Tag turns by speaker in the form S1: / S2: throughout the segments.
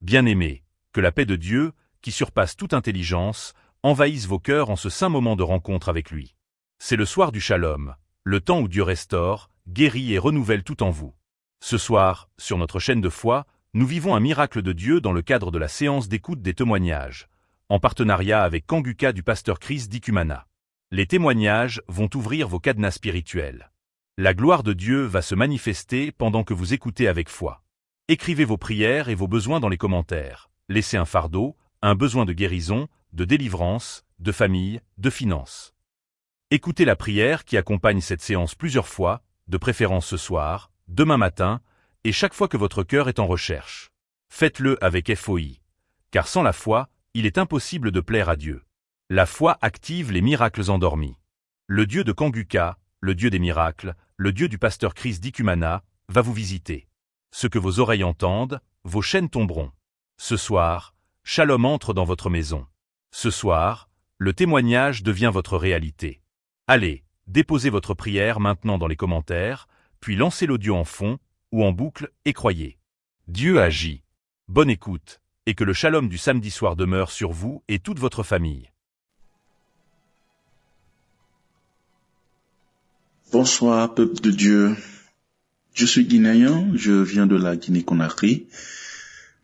S1: Bien-aimés, que la paix de Dieu, qui surpasse toute intelligence, envahisse vos cœurs en ce saint moment de rencontre avec lui. C'est le soir du Shalom, le temps où Dieu restaure, guérit et renouvelle tout en vous. Ce soir, sur notre chaîne de foi, nous vivons un miracle de Dieu dans le cadre de la séance d'écoute des témoignages, en partenariat avec Kanguka du pasteur Chris Dikumana. Les témoignages vont ouvrir vos cadenas spirituels. La gloire de Dieu va se manifester pendant que vous écoutez avec foi. Écrivez vos prières et vos besoins dans les commentaires. Laissez un fardeau, un besoin de guérison, de délivrance, de famille, de finances. Écoutez la prière qui accompagne cette séance plusieurs fois, de préférence ce soir, demain matin, et chaque fois que votre cœur est en recherche. Faites-le avec FOI. Car sans la foi, il est impossible de plaire à Dieu. La foi active les miracles endormis. Le Dieu de Kanguka, le Dieu des miracles, le Dieu du pasteur Chris Dikumana, va vous visiter. Ce que vos oreilles entendent, vos chaînes tomberont. Ce soir, Shalom entre dans votre maison. Ce soir, le témoignage devient votre réalité. Allez, déposez votre prière maintenant dans les commentaires, puis lancez l'audio en fond ou en boucle et croyez. Dieu agit. Bonne écoute, et que le Shalom du samedi soir demeure sur vous et toute votre famille.
S2: Bonsoir, peuple de Dieu. Je suis guinéen, je viens de la Guinée-Conakry.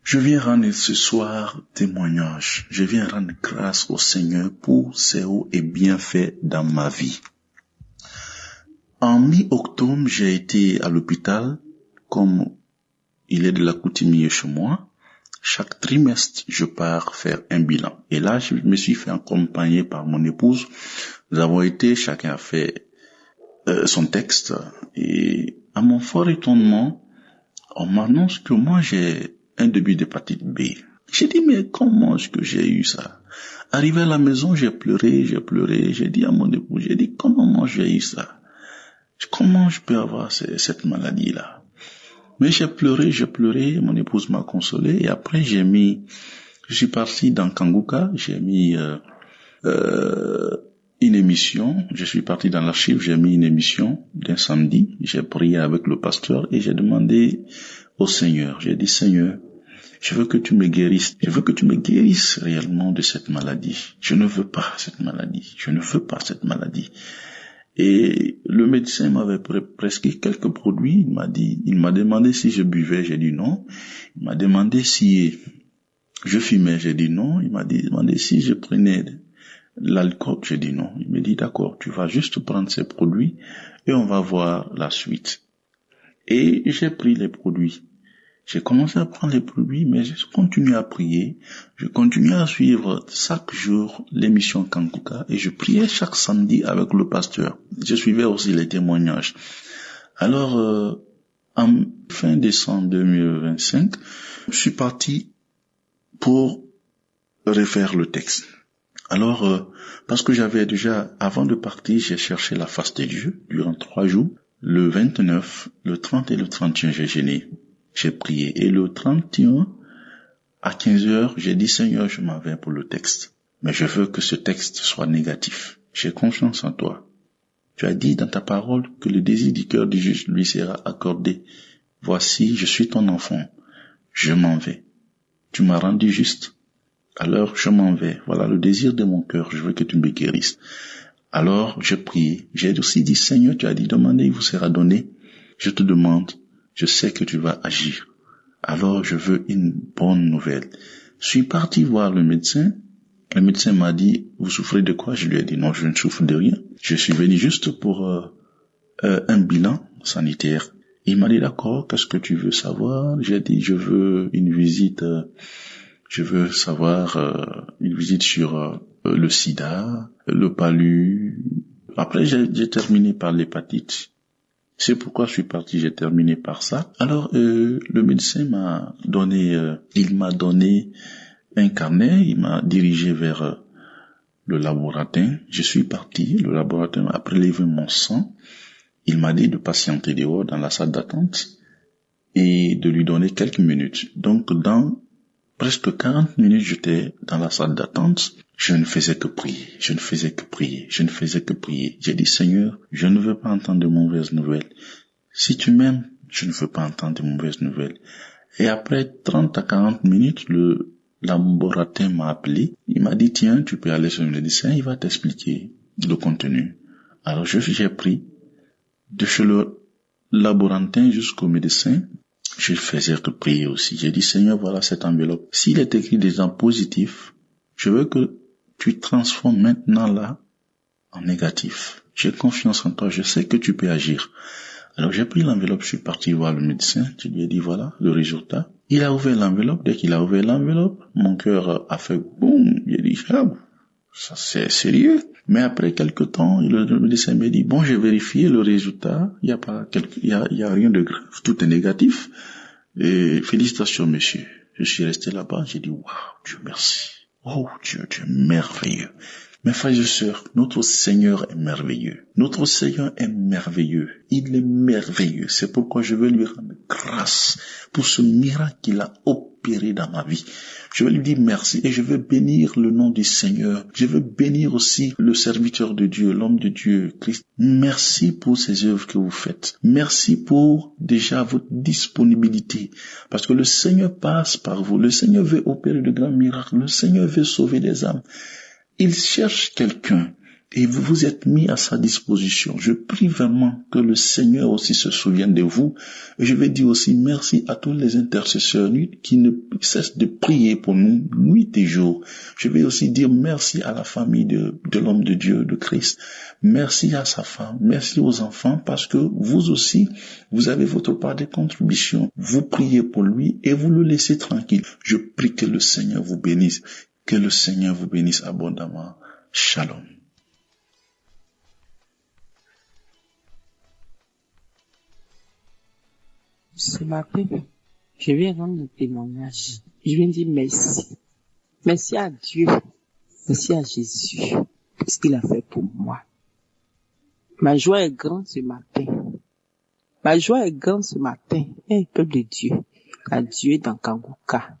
S2: Je viens rendre ce soir témoignage. Je viens rendre grâce au Seigneur pour ses hauts et bienfaits dans ma vie. En mi-octobre, j'ai été à l'hôpital, comme il est de la coutumier chez moi. Chaque trimestre, je pars faire un bilan. Et là, je me suis fait accompagner par mon épouse. Nous avons été, chacun a fait son texte. Et à mon fort étonnement, on m'annonce que moi, j'ai un début d'hépatite B. J'ai dit, mais comment est-ce que j'ai eu ça? Arrivé à la maison, j'ai pleuré. J'ai dit à mon épouse, comment moi j'ai eu ça? Comment je peux avoir cette maladie-là? Mais j'ai pleuré, mon épouse m'a consolé, et après je suis parti dans Kanguka, j'ai mis une émission, je suis parti dans l'archive, j'ai mis une émission d'un samedi, j'ai prié avec le pasteur et j'ai demandé au Seigneur, j'ai dit, Seigneur, je veux que tu me guérisses réellement de cette maladie. Je ne veux pas cette maladie. Et le médecin m'avait prescrit quelques produits. Il m'a demandé si je buvais, j'ai dit non. Il m'a demandé si je fumais, j'ai dit non. Il m'a demandé si je prenais l'alcool, j'ai dit non. Il m'a dit d'accord, tu vas juste prendre ces produits et on va voir la suite. Et j'ai pris les produits. J'ai commencé à prendre les produits, mais je continue à prier. Je continue à suivre chaque jour l'émission Kanguka et je priais chaque samedi avec le pasteur. Je suivais aussi les témoignages. Alors, en fin décembre 2025, je suis parti pour refaire le texte. Alors, parce que j'avais déjà, avant de partir, j'ai cherché la face de Dieu durant 3 jours. Le 29, le 30 et le 31, j'ai jeûné. J'ai prié. Et le 31, à 15h, j'ai dit, Seigneur, je m'en vais pour le texte. Mais je veux que ce texte soit négatif. J'ai confiance en toi. Tu as dit dans ta parole que le désir du cœur du juste lui sera accordé. Voici, je suis ton enfant. Je m'en vais. Tu m'as rendu juste. Alors, je m'en vais. Voilà le désir de mon cœur. Je veux que tu me guérisses. Alors, j'ai prié. J'ai aussi dit, Seigneur, tu as dit, demandez, il vous sera donné. Je te demande, je sais que tu vas agir. Alors, je veux une bonne nouvelle. Je suis parti voir le médecin. Le médecin m'a dit, vous souffrez de quoi? Je lui ai dit, non, je ne souffre de rien. Je suis venu juste pour un bilan sanitaire. Il m'a dit, d'accord, qu'est-ce que tu veux savoir? J'ai dit, je veux une visite, une visite sur le sida, le palu. Après, j'ai terminé par l'hépatite. C'est pourquoi je suis parti, j'ai terminé par ça. Alors, le médecin m'a donné un carnet, il m'a dirigé vers le laboratoire. Je suis parti, le laboratoire a prélevé mon sang. Il m'a dit de patienter dehors dans la salle d'attente et de lui donner quelques minutes. Donc, dans presque 40 minutes, j'étais dans la salle d'attente. Je ne faisais que prier. J'ai dit, Seigneur, je ne veux pas entendre de mauvaises nouvelles. Si tu m'aimes, je ne veux pas entendre de mauvaises nouvelles. Et après 30 à 40 minutes, le laboratin m'a appelé. Il m'a dit, tiens, tu peux aller sur le médecin, il va t'expliquer le contenu. Alors j'ai pris de chez le laborantin jusqu'au médecin. Je faisais que prier aussi. J'ai dit, Seigneur, voilà cette enveloppe. S'il est écrit des gens positifs, je veux que tu transformes maintenant là en négatif. J'ai confiance en toi, je sais que tu peux agir. Alors j'ai pris l'enveloppe, je suis parti voir le médecin, je lui ai dit voilà le résultat. Il a ouvert l'enveloppe, dès qu'il a ouvert l'enveloppe, mon cœur a fait boum, j'ai dit ah, ça c'est sérieux. Mais après quelque temps, le médecin m'a dit bon j'ai vérifié le résultat, il y a rien de grave, tout est négatif. Et félicitations monsieur. Je suis resté là-bas, j'ai dit waouh, Dieu merci. Oh Dieu, tu es merveilleux. Mes frères et sœurs, notre Seigneur est merveilleux. Notre Seigneur est merveilleux. Il est merveilleux. C'est pourquoi je veux lui rendre grâce pour ce miracle qu'il a opéré dans ma vie. Je veux lui dire merci et je veux bénir le nom du Seigneur. Je veux bénir aussi le serviteur de Dieu, l'homme de Dieu, Christ. Merci pour ces œuvres que vous faites. Merci pour déjà votre disponibilité. Parce que le Seigneur passe par vous. Le Seigneur veut opérer de grands miracles. Le Seigneur veut sauver des âmes. Il cherche quelqu'un et vous vous êtes mis à sa disposition. Je prie vraiment que le Seigneur aussi se souvienne de vous. Et je vais dire aussi merci à tous les intercesseurs qui ne cessent de prier pour nous nuit et jour. Je vais aussi dire merci à la famille de l'homme de Dieu, de Christ. Merci à sa femme, merci aux enfants parce que vous aussi, vous avez votre part de contribution. Vous priez pour lui et vous le laissez tranquille. Je prie que le Seigneur vous bénisse. Que le Seigneur vous bénisse abondamment. Shalom.
S3: Ce matin, je viens rendre un témoignage. Je viens dire merci. Merci à Dieu. Merci à Jésus. Pour ce qu'il a fait pour moi. Ma joie est grande ce matin. Ma joie est grande ce matin. Peuple de Dieu. À Dieu dans Kanguka.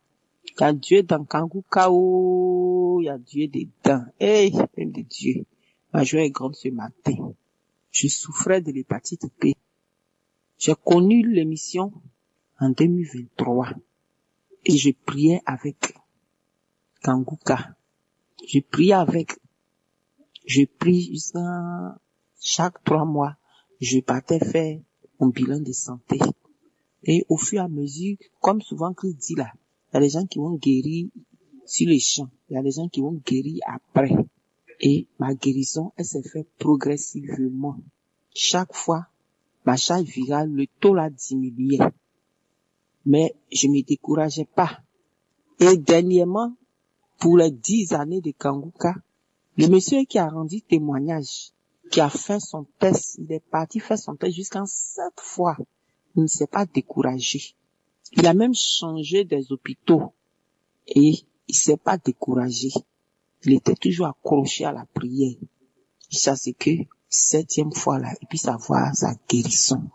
S3: Il y a Dieu dans Kanguka, oh, il y a Dieu dedans. Peuple de Dieu. Ma joie est grande ce matin. Je souffrais de l'hépatite B. J'ai connu l'émission en 2023 et je priais avec Kanguka. Je priais avec. Je prie jusqu'à chaque 3 mois. Je partais faire mon bilan de santé. Et au fur et à mesure, comme souvent Christ dit là, il y a des gens qui vont guérir sur les champs. Il y a des gens qui vont guérir après. Et ma guérison, elle s'est faite progressivement. Chaque fois, ma charge virale, le taux l'a diminué. Mais je me décourageais pas. Et dernièrement, pour les 10 années de Kanguka, le monsieur qui a rendu témoignage, qui a fait son test, il est parti faire son test jusqu'en 7 fois. Il ne s'est pas découragé. Il a même changé des hôpitaux et il s'est pas découragé. Il était toujours accroché à la prière. Ça, c'est que 7e fois là, et puis savoir sa guérison.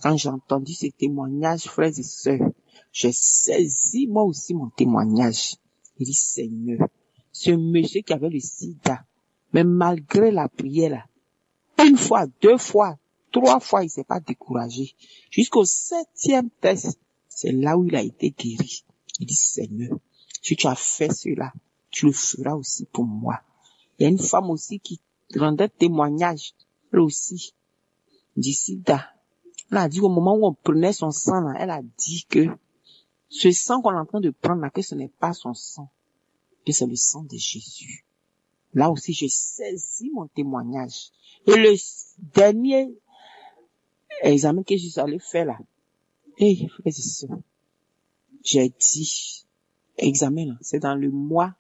S3: Quand j'ai entendu ce témoignage, frères et sœurs, j'ai saisi moi aussi mon témoignage. Il dit, Seigneur, ce monsieur qui avait le sida, mais malgré la prière là, 1 fois, 2 fois, 3 fois, il s'est pas découragé. Jusqu'au 7e test, c'est là où il a été guéri. Il dit, Seigneur, si tu as fait cela, tu le feras aussi pour moi. Il y a une femme aussi qui rendait témoignage, elle aussi, du sida. Elle a dit au moment où on prenait son sang, là, elle a dit que ce sang qu'on est en train de prendre là, que ce n'est pas son sang, que c'est le sang de Jésus. Là aussi, j'ai saisi mon témoignage. Et le dernier examen que je suis allé faire là, frères et sœurs, j'ai dit, examen là, c'est dans le mois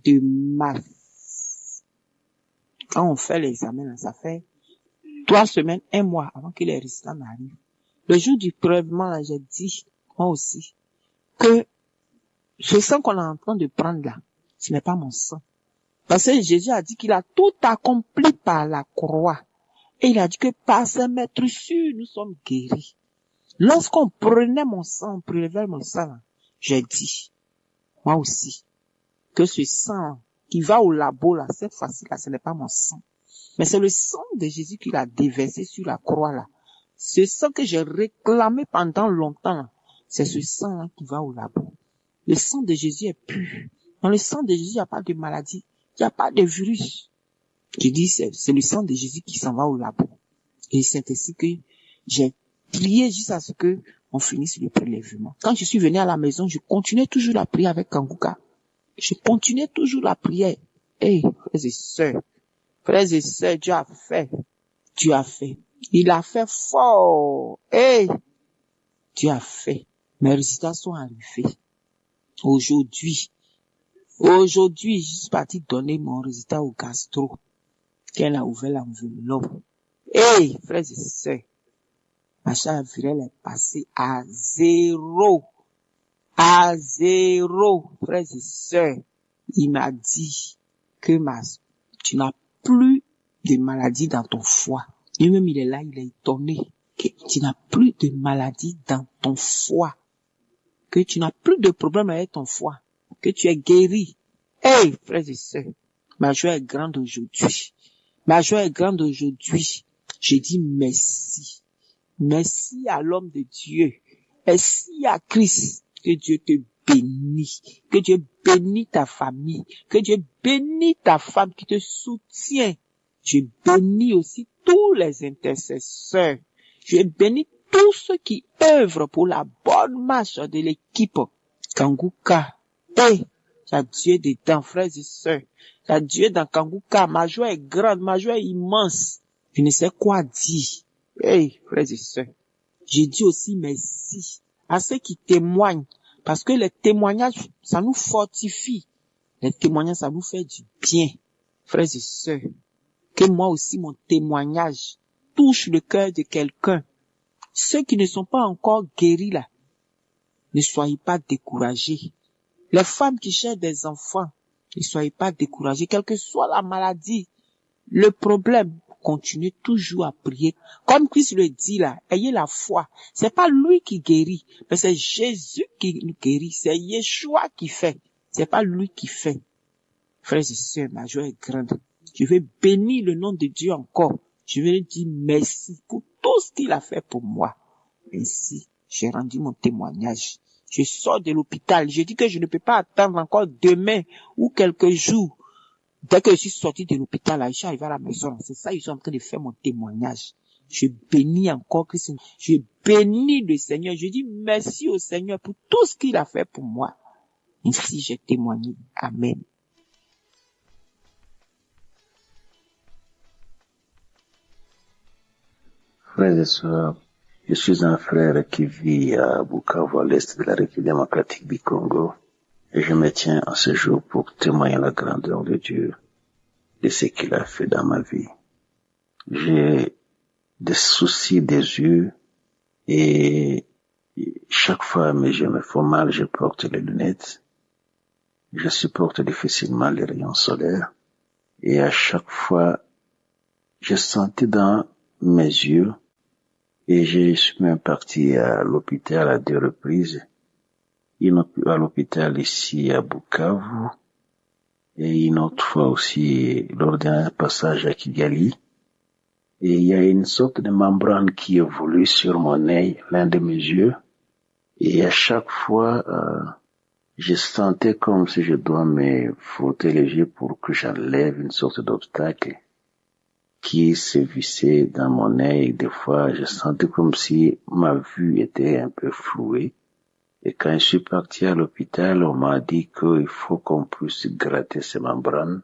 S3: de mars. Quand on fait l'examen là, ça fait 3 semaines, 1 mois avant que les résultats n'arrivent. Le jour du prélèvement là, j'ai dit, moi aussi, que ce sang qu'on est en train de prendre là, ce n'est pas mon sang. Parce que Jésus a dit qu'il a tout accompli par la croix. Et il a dit que par ses maîtressures, nous sommes guéris. Lorsqu'on prenait mon sang, on prélevait mon sang, j'ai dit, moi aussi, que ce sang qui va au labo là, cette fois-ci là, ce n'est pas mon sang. Mais c'est le sang de Jésus qu'il a déversé sur la croix là. Ce sang que j'ai réclamé pendant longtemps, c'est ce sang-là qui va au labo. Le sang de Jésus est pur. Dans le sang de Jésus, il n'y a pas de maladie, il n'y a pas de virus. Je dis, c'est le sang de Jésus qui s'en va au labo. Et c'est ainsi que j'ai prié jusqu'à ce que on finisse le prélèvement. Quand je suis venu à la maison, je continuais toujours la prière avec Kangouka. Je continuais toujours la prière. Hey, frères et sœurs, Dieu a fait. Dieu a fait. Il a fait fort. Hey, Dieu a fait. Mes résultats sont arrivés. Aujourd'hui, je suis parti donner mon résultat au gastro. Qu'elle a ouvert l'enveloppe. Hey, frères et sœurs, ma charge virale est passée à 0. À 0, frères et sœurs. Il m'a dit que tu n'as plus de maladie dans ton foie. Lui-même, il est là, il est étonné que tu n'as plus de maladie dans ton foie. Que tu n'as plus de problème avec ton foie. Que tu es guéri. Hey, frères et sœurs, ma joie est grande aujourd'hui. Ma joie est grande aujourd'hui. Je dis merci. Merci à l'homme de Dieu. Merci à Christ. Que Dieu te bénisse. Que Dieu bénisse ta famille. Que Dieu bénisse ta femme qui te soutient. Je bénis aussi tous les intercesseurs. Je bénis tous ceux qui œuvrent pour la bonne marche de l'équipe. Kangouka. Hey, j'ai Dieu dedans, frères et sœurs. J'ai Dieu dans Kangouka. Ma joie est grande, ma joie est immense. Je ne sais quoi dire. Hey, frères et sœurs. Je dis aussi merci à ceux qui témoignent. Parce que les témoignages, ça nous fortifie. Les témoignages, ça nous fait du bien. Frères et sœurs, que moi aussi, mon témoignage touche le cœur de quelqu'un. Ceux qui ne sont pas encore guéris là, ne soyez pas découragés. Les femmes qui cherchent des enfants, ne soyez pas découragés. Quelle que soit la maladie, le problème, continuez toujours à prier. Comme Christ le dit là, ayez la foi. C'est pas lui qui guérit, mais c'est Jésus qui nous guérit. C'est Yeshua qui fait. C'est pas lui qui fait. Frères et sœurs, ma joie est grande. Je vais bénir le nom de Dieu encore. Je vais lui dire merci pour tout ce qu'il a fait pour moi. Ainsi, j'ai rendu mon témoignage. Je sors de l'hôpital. Je dis que je ne peux pas attendre encore demain ou quelques jours. Dès que je suis sorti de l'hôpital, là, je suis arrivé à la maison. C'est ça, je suis en train de faire mon témoignage. Je bénis encore Christ. Je bénis le Seigneur. Je dis merci au Seigneur pour tout ce qu'il a fait pour moi. Ainsi, j'ai témoigné. Amen.
S2: Frères et sœurs, je suis un frère qui vit à Bukavu, à l'est de la République démocratique du Congo, et je me tiens en ce jour pour témoigner la grandeur de Dieu, de ce qu'il a fait dans ma vie. J'ai des soucis des yeux, et chaque fois mes yeux me font mal, je porte les lunettes. Je supporte difficilement les rayons solaires, et à chaque fois, je sentais dans mes yeux. Et je suis même parti à l'hôpital à 2 reprises. À l'hôpital ici à Bukavu. Et une autre fois aussi lors d'un passage à Kigali. Et il y a une sorte de membrane qui évolue sur mon œil, l'un de mes yeux. Et à chaque fois, je sentais comme si je dois me frotter les yeux pour que j'enlève une sorte d'obstacle qui se vissait dans mon œil. Des fois, je sentais comme si ma vue était un peu flouée. Et quand je suis parti à l'hôpital, on m'a dit qu'il faut qu'on puisse gratter cette membrane,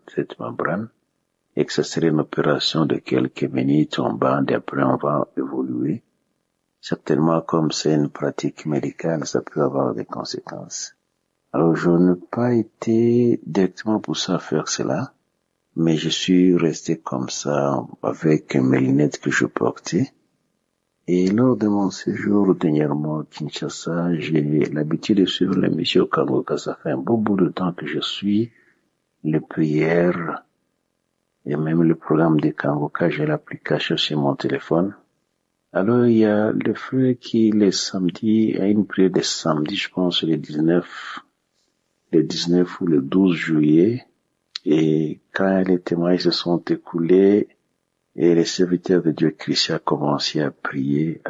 S2: et que ce serait une opération de quelques minutes, on bande, et après on va évoluer. Certainement, comme c'est une pratique médicale, ça peut avoir des conséquences. Alors, je n'ai pas été directement poussé à faire cela, mais je suis resté comme ça avec mes lunettes que je portais. Et lors de mon séjour dernièrement à Kinshasa, j'ai l'habitude de suivre l'émission Kangouka. Ça fait un bon bout de temps que je suis les prières et même le programme de Kangouka. J'ai l'application sur mon téléphone. Alors il y a le frère qui les samedis, il y a une prière de samedi, je pense le 19 ou le 12 juillet. Et quand les témoignages se sont écoulés, et les serviteurs de Dieu Christ a commencé à prier,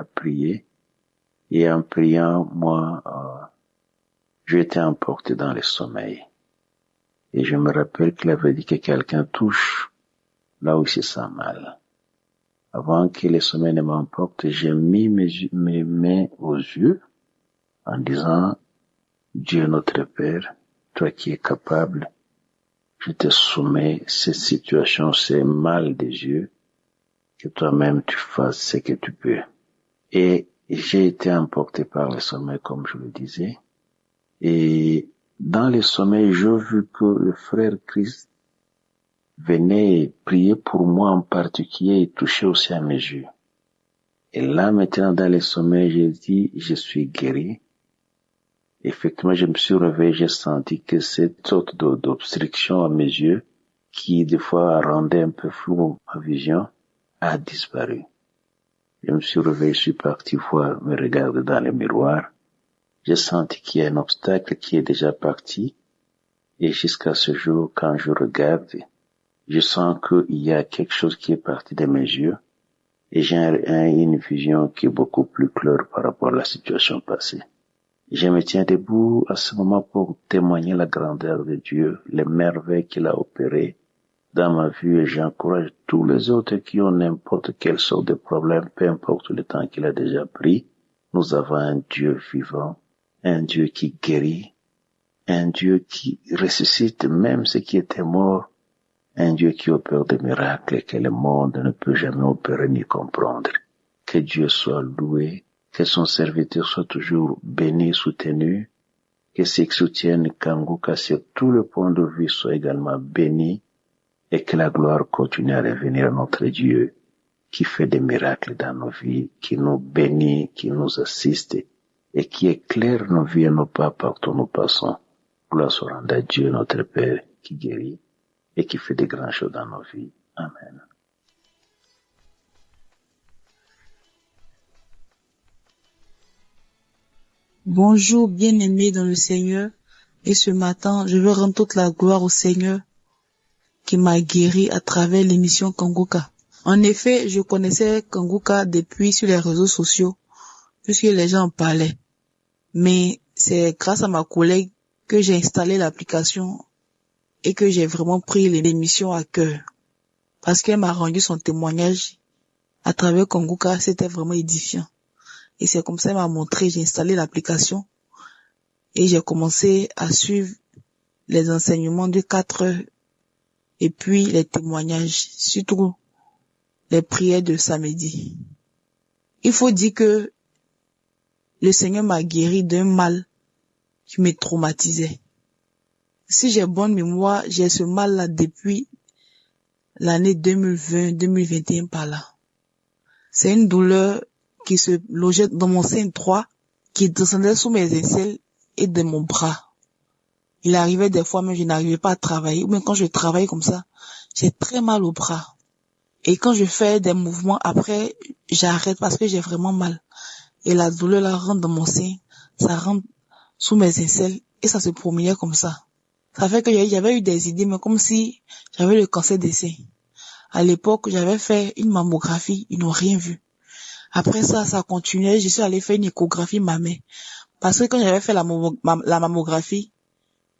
S4: Et en priant, moi, j'ai été emporté dans le sommeil. Et je me rappelle qu'il avait dit que quelqu'un touche là où il se sent mal. Avant que le sommeil ne m'emporte, j'ai mis mes mains aux yeux en disant, Dieu notre Père, toi qui es capable, je te soumets cette situation, c'est mal des yeux, que toi-même tu fasses ce que tu peux. Et j'ai été emporté par le sommeil, comme je le disais. Et dans le sommeil, j'ai vu que le frère Christ venait prier pour moi en particulier et toucher aussi à mes yeux. Et là, maintenant, dans le sommeil, j'ai dit, je suis guéri. Effectivement, je me suis réveillé, j'ai senti que cette sorte d'obstruction à mes yeux, qui des fois rendait un peu flou ma vision, a disparu. Je me suis réveillé, je suis parti voir, me regarder dans le miroir. J'ai senti qu'il y a un obstacle qui est déjà parti. Et jusqu'à ce jour, quand je regarde, je sens qu'il y a quelque chose qui est parti de mes yeux. Et j'ai une vision qui est beaucoup plus claire par rapport à la situation passée. Je me tiens debout à ce moment pour témoigner la grandeur de Dieu, les merveilles qu'il a opérées dans ma vie, et j'encourage tous les autres qui ont n'importe quelle sorte de problème, peu importe le temps qu'il a déjà pris. Nous avons un Dieu vivant, un Dieu qui guérit, un Dieu qui ressuscite même ce qui était mort, un Dieu qui opère des miracles que le monde ne peut jamais opérer ni comprendre. Que Dieu soit loué, que son serviteur soit toujours béni, soutenu, que ceux qui soutiennent Kanguka sur tout le point de vue soient également bénis, et que la gloire continue à revenir à notre Dieu, qui fait des miracles dans nos vies, qui nous bénit, qui nous assiste, et qui éclaire nos vies et nos pas partout où nous passons. Gloire soit rendue à Dieu, notre Père, qui guérit et qui fait des grandes choses dans nos vies. Amen.
S5: Bonjour, bien-aimés dans le Seigneur. Et ce matin, je veux rendre toute la gloire au Seigneur qui m'a guéri à travers l'émission Kanguka. En effet, je connaissais Kanguka depuis sur les réseaux sociaux, puisque les gens en parlaient. Mais c'est grâce à ma collègue que j'ai installé l'application et que j'ai vraiment pris l'émission à cœur. Parce qu'elle m'a rendu son témoignage à travers Kanguka, c'était vraiment édifiant. Et c'est comme ça qu'elle m'a montré, j'ai installé l'application et j'ai commencé à suivre les enseignements de 4 heures et puis les témoignages, surtout les prières de samedi. Il faut dire que le Seigneur m'a guéri d'un mal qui me traumatisait. Si j'ai bonne mémoire, j'ai ce mal-là depuis l'année 2020-2021 par là. C'est une douleur qui se logeait dans mon sein droit, qui descendait sous mes aisselles et de mon bras. Il arrivait des fois même je n'arrivais pas à travailler, ou même quand je travaille comme ça, j'ai très mal au bras. Et quand je fais des mouvements, après, j'arrête parce que j'ai vraiment mal. Et la douleur là rentre dans mon sein, ça rentre sous mes aisselles et ça se promenait comme ça. Ça fait que j'avais eu des idées, mais comme si j'avais le cancer des seins. À l'époque, j'avais fait une mammographie, ils n'ont rien vu. Après ça continuait, je suis allée faire une échographie mammaire. Parce que quand j'avais fait la mammographie,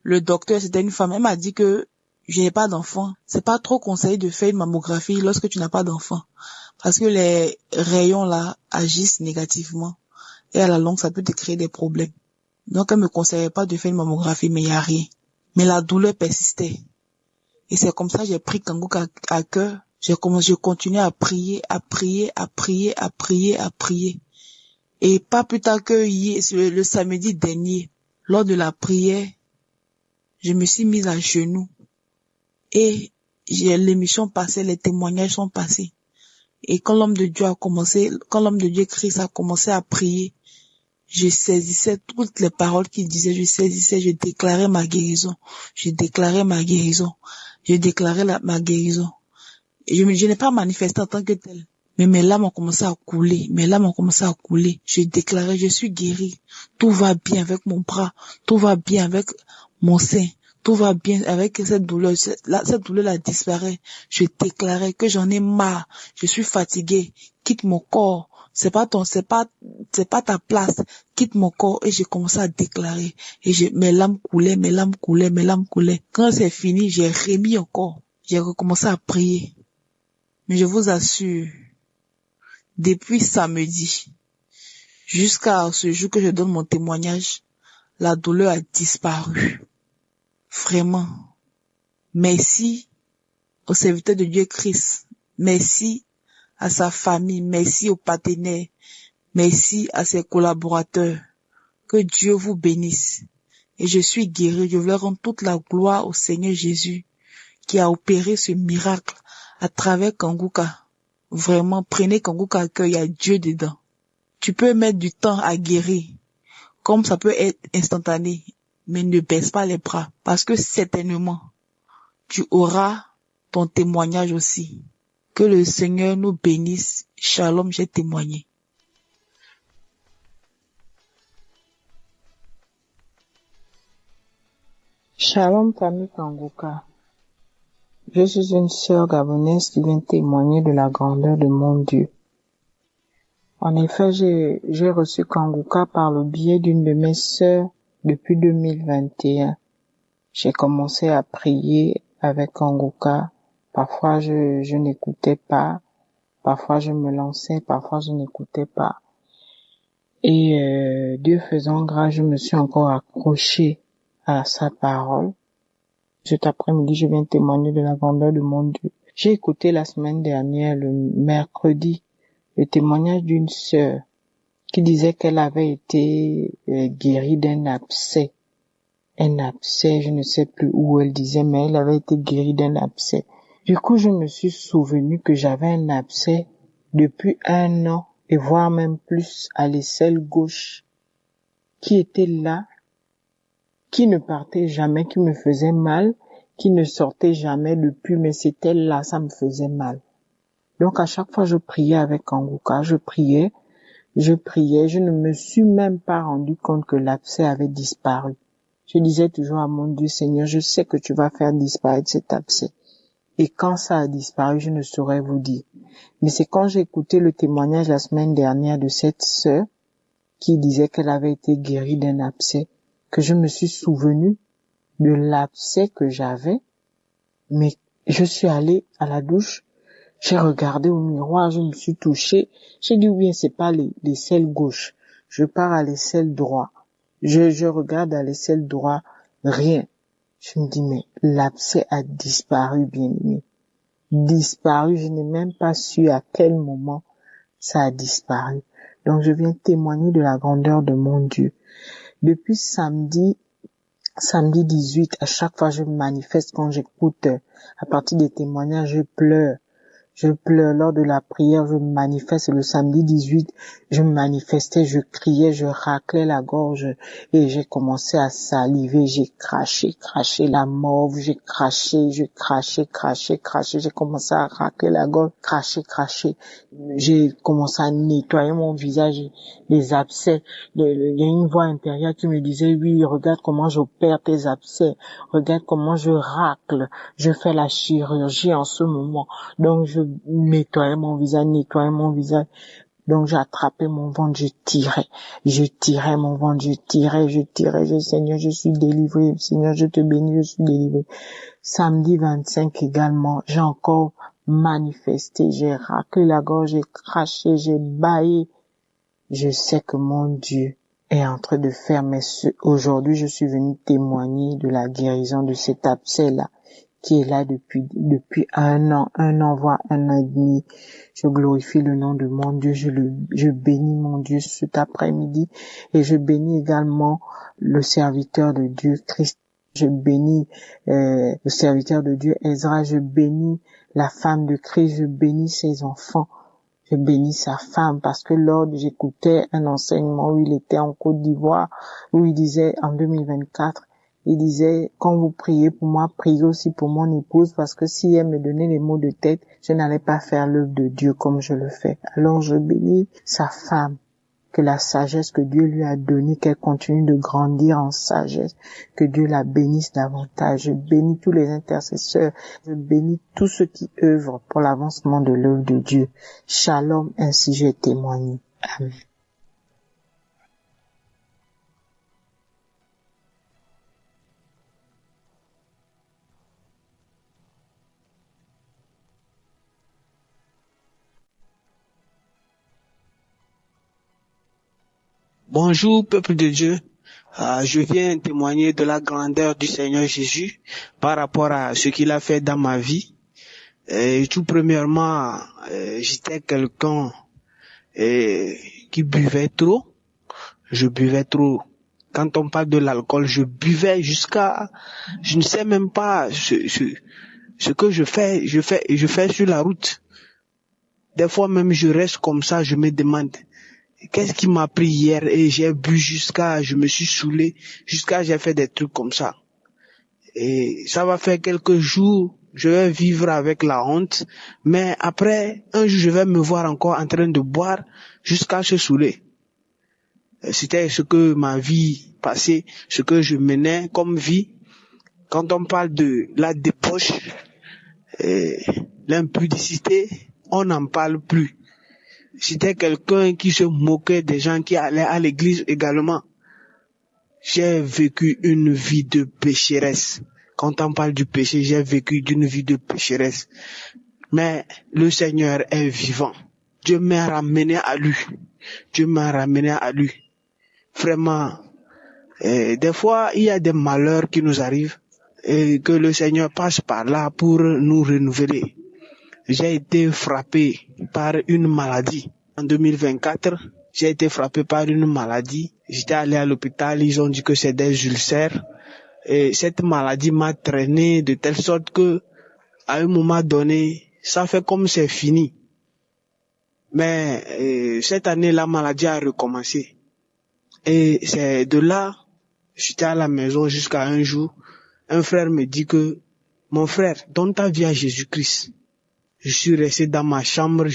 S5: le docteur, c'était une femme, elle m'a dit que je n'ai pas d'enfant. C'est pas trop conseillé de faire une mammographie lorsque tu n'as pas d'enfant. Parce que les rayons là agissent négativement. Et à la longue, ça peut te créer des problèmes. Donc elle me conseillait pas de faire une mammographie, mais il n'y a rien. Mais la douleur persistait. Et c'est comme ça que j'ai pris Kanguka à cœur. Je continuais à prier. Et pas plus tard que le samedi dernier, lors de la prière, je me suis mise à genoux. Et l'émission passait, les témoignages sont passés. Et quand l'homme de Dieu Christ a commencé à prier, je saisissais toutes les paroles qu'il disait, je déclarais ma guérison. Et je n'ai pas manifesté en tant que tel. Mais mes larmes ont commencé à couler. Je déclarais, je suis guérie. Tout va bien avec mon bras. Tout va bien avec mon sein. Tout va bien avec cette douleur. Cette douleur-là disparaît. Je déclarais que j'en ai marre. Je suis fatiguée. Quitte mon corps. c'est pas ta place. Quitte mon corps. Et j'ai commencé à déclarer. Et mes larmes coulaient. Quand c'est fini, j'ai remis encore. J'ai recommencé à prier. Mais je vous assure, depuis samedi, jusqu'à ce jour que je donne mon témoignage, la douleur a disparu. Vraiment. Merci au serviteur de Dieu Christ. Merci à sa famille. Merci aux partenaires. Merci à ses collaborateurs. Que Dieu vous bénisse. Et je suis guéri. Je voulais rendre toute la gloire au Seigneur Jésus qui a opéré ce miracle à travers Kanguka. Vraiment, prenez Kanguka à cœur, il y a Dieu dedans. Tu peux mettre du temps à guérir, comme ça peut être instantané, mais ne baisse pas les bras, parce que certainement, tu auras ton témoignage aussi. Que le Seigneur nous bénisse. Shalom, j'ai témoigné.
S3: Shalom, famille Kanguka. Je suis une sœur gabonaise qui vient témoigner de la grandeur de mon Dieu. En effet, j'ai reçu Kanguka par le biais d'une de mes sœurs depuis 2021. J'ai commencé à prier avec Kanguka. Parfois, je n'écoutais pas. Parfois, je me lançais. Parfois, je n'écoutais pas. Et Dieu faisant grâce, je me suis encore accrochée à sa parole. Cet après-midi, je viens témoigner de la grandeur de mon Dieu. J'ai écouté la semaine dernière, le mercredi, le témoignage d'une sœur qui disait qu'elle avait été guérie d'un abcès. Un abcès, je ne sais plus où elle disait, mais elle avait été guérie d'un abcès. Du coup, je me suis souvenu que j'avais un abcès depuis 1 an, et voire même plus, à l'aisselle gauche, qui était là, qui ne partait jamais, qui me faisait mal, qui ne sortait jamais depuis, mais c'était là, ça me faisait mal. Donc à chaque fois je priais avec Kanguka, je priais, je ne me suis même pas rendu compte que l'abcès avait disparu. Je disais toujours à mon Dieu, Seigneur, je sais que tu vas faire disparaître cet abcès. Et quand ça a disparu, je ne saurais vous dire. Mais c'est quand j'ai écouté le témoignage la semaine dernière de cette sœur qui disait qu'elle avait été guérie d'un abcès, que je me suis souvenu de l'abcès que j'avais, mais je suis allée à la douche, j'ai regardé au miroir, je me suis touchée, j'ai dit oui, c'est pas l'aisselle gauche, je pars à l'aisselle droit, je regarde à l'aisselle droit, rien. Je me dis mais l'abcès a disparu, bien-aimé, disparu, je n'ai même pas su à quel moment ça a disparu. Donc je viens témoigner de la grandeur de mon Dieu. Depuis samedi 18, à chaque fois je manifeste quand j'écoute, à partir des témoignages, je pleure lors de la prière, je manifeste le samedi 18, je manifestais, je criais, je raclais la gorge et j'ai commencé à saliver, j'ai craché la morve, j'ai craché, j'ai commencé à racler la gorge, cracher, j'ai commencé à nettoyer mon visage, les abcès, il y a une voix intérieure qui me disait, oui, regarde comment j'opère tes abcès, regarde comment je racle, je fais la chirurgie en ce moment, donc je nettoyais mon visage, donc j'ai attrapé mon ventre, je tirais mon ventre, je tirais, Seigneur, je suis délivré, Seigneur, je te bénis, je suis délivré. Samedi 25 également, j'ai encore manifesté, j'ai raclé la gorge, j'ai craché, j'ai bâillé. Je sais que mon Dieu est en train de faire, mais aujourd'hui, je suis venu témoigner de la guérison de cet abcès-là, qui est là depuis 1 an, voire 1 an et demi. Je glorifie le nom de mon Dieu, je bénis mon Dieu cet après-midi, et je bénis également le serviteur de Dieu, Christ. Je bénis le serviteur de Dieu, Ezra, je bénis la femme de Christ, je bénis ses enfants. Je bénis sa femme parce que lors j'écoutais un enseignement où il était en Côte d'Ivoire, où il disait en 2024, il disait, quand vous priez pour moi, priez aussi pour mon épouse, parce que si elle me donnait les mots de tête, je n'allais pas faire l'œuvre de Dieu comme je le fais. Alors je bénis sa femme, que la sagesse que Dieu lui a donnée, qu'elle continue de grandir en sagesse, que Dieu la bénisse davantage. Je bénis tous les intercesseurs, je bénis tous ceux qui œuvrent pour l'avancement de l'œuvre de Dieu. Shalom, ainsi j'ai témoigné. Amen.
S6: Bonjour, peuple de Dieu. Je viens témoigner de la grandeur du Seigneur Jésus par rapport à ce qu'il a fait dans ma vie. Tout premièrement, j'étais quelqu'un qui buvait trop. Je buvais trop. Quand on parle de l'alcool, je buvais jusqu'à... Je ne sais même pas ce que je fais sur la route. Des fois même, je reste comme ça, je me demande... Qu'est-ce qui m'a pris hier et j'ai bu je me suis saoulé, jusqu'à j'ai fait des trucs comme ça. Et ça va faire quelques jours, je vais vivre avec la honte, mais après, un jour je vais me voir encore en train de boire jusqu'à se saouler. C'était ce que ma vie passée, ce que je menais comme vie. Quand on parle de la débauche, l'impudicité, on n'en parle plus. J'étais quelqu'un qui se moquait des gens qui allaient à l'église également. J'ai vécu une vie de pécheresse. Quand on parle du péché, j'ai vécu d'une vie de pécheresse. Mais le Seigneur est vivant. Dieu m'a ramené à lui. Dieu m'a ramené à lui. Vraiment, des fois, il y a des malheurs qui nous arrivent et que le Seigneur passe par là pour nous renouveler. J'ai été frappé par une maladie. En 2024, j'ai été frappé par une maladie. J'étais allé à l'hôpital, ils ont dit que c'est des ulcères. Et cette maladie m'a traîné de telle sorte que, à un moment donné, ça fait comme c'est fini. Mais cette année, la maladie a recommencé. Et c'est de là, j'étais à la maison jusqu'à un jour, un frère me dit que, mon frère, donne ta vie à Jésus-Christ. Je suis resté dans ma chambre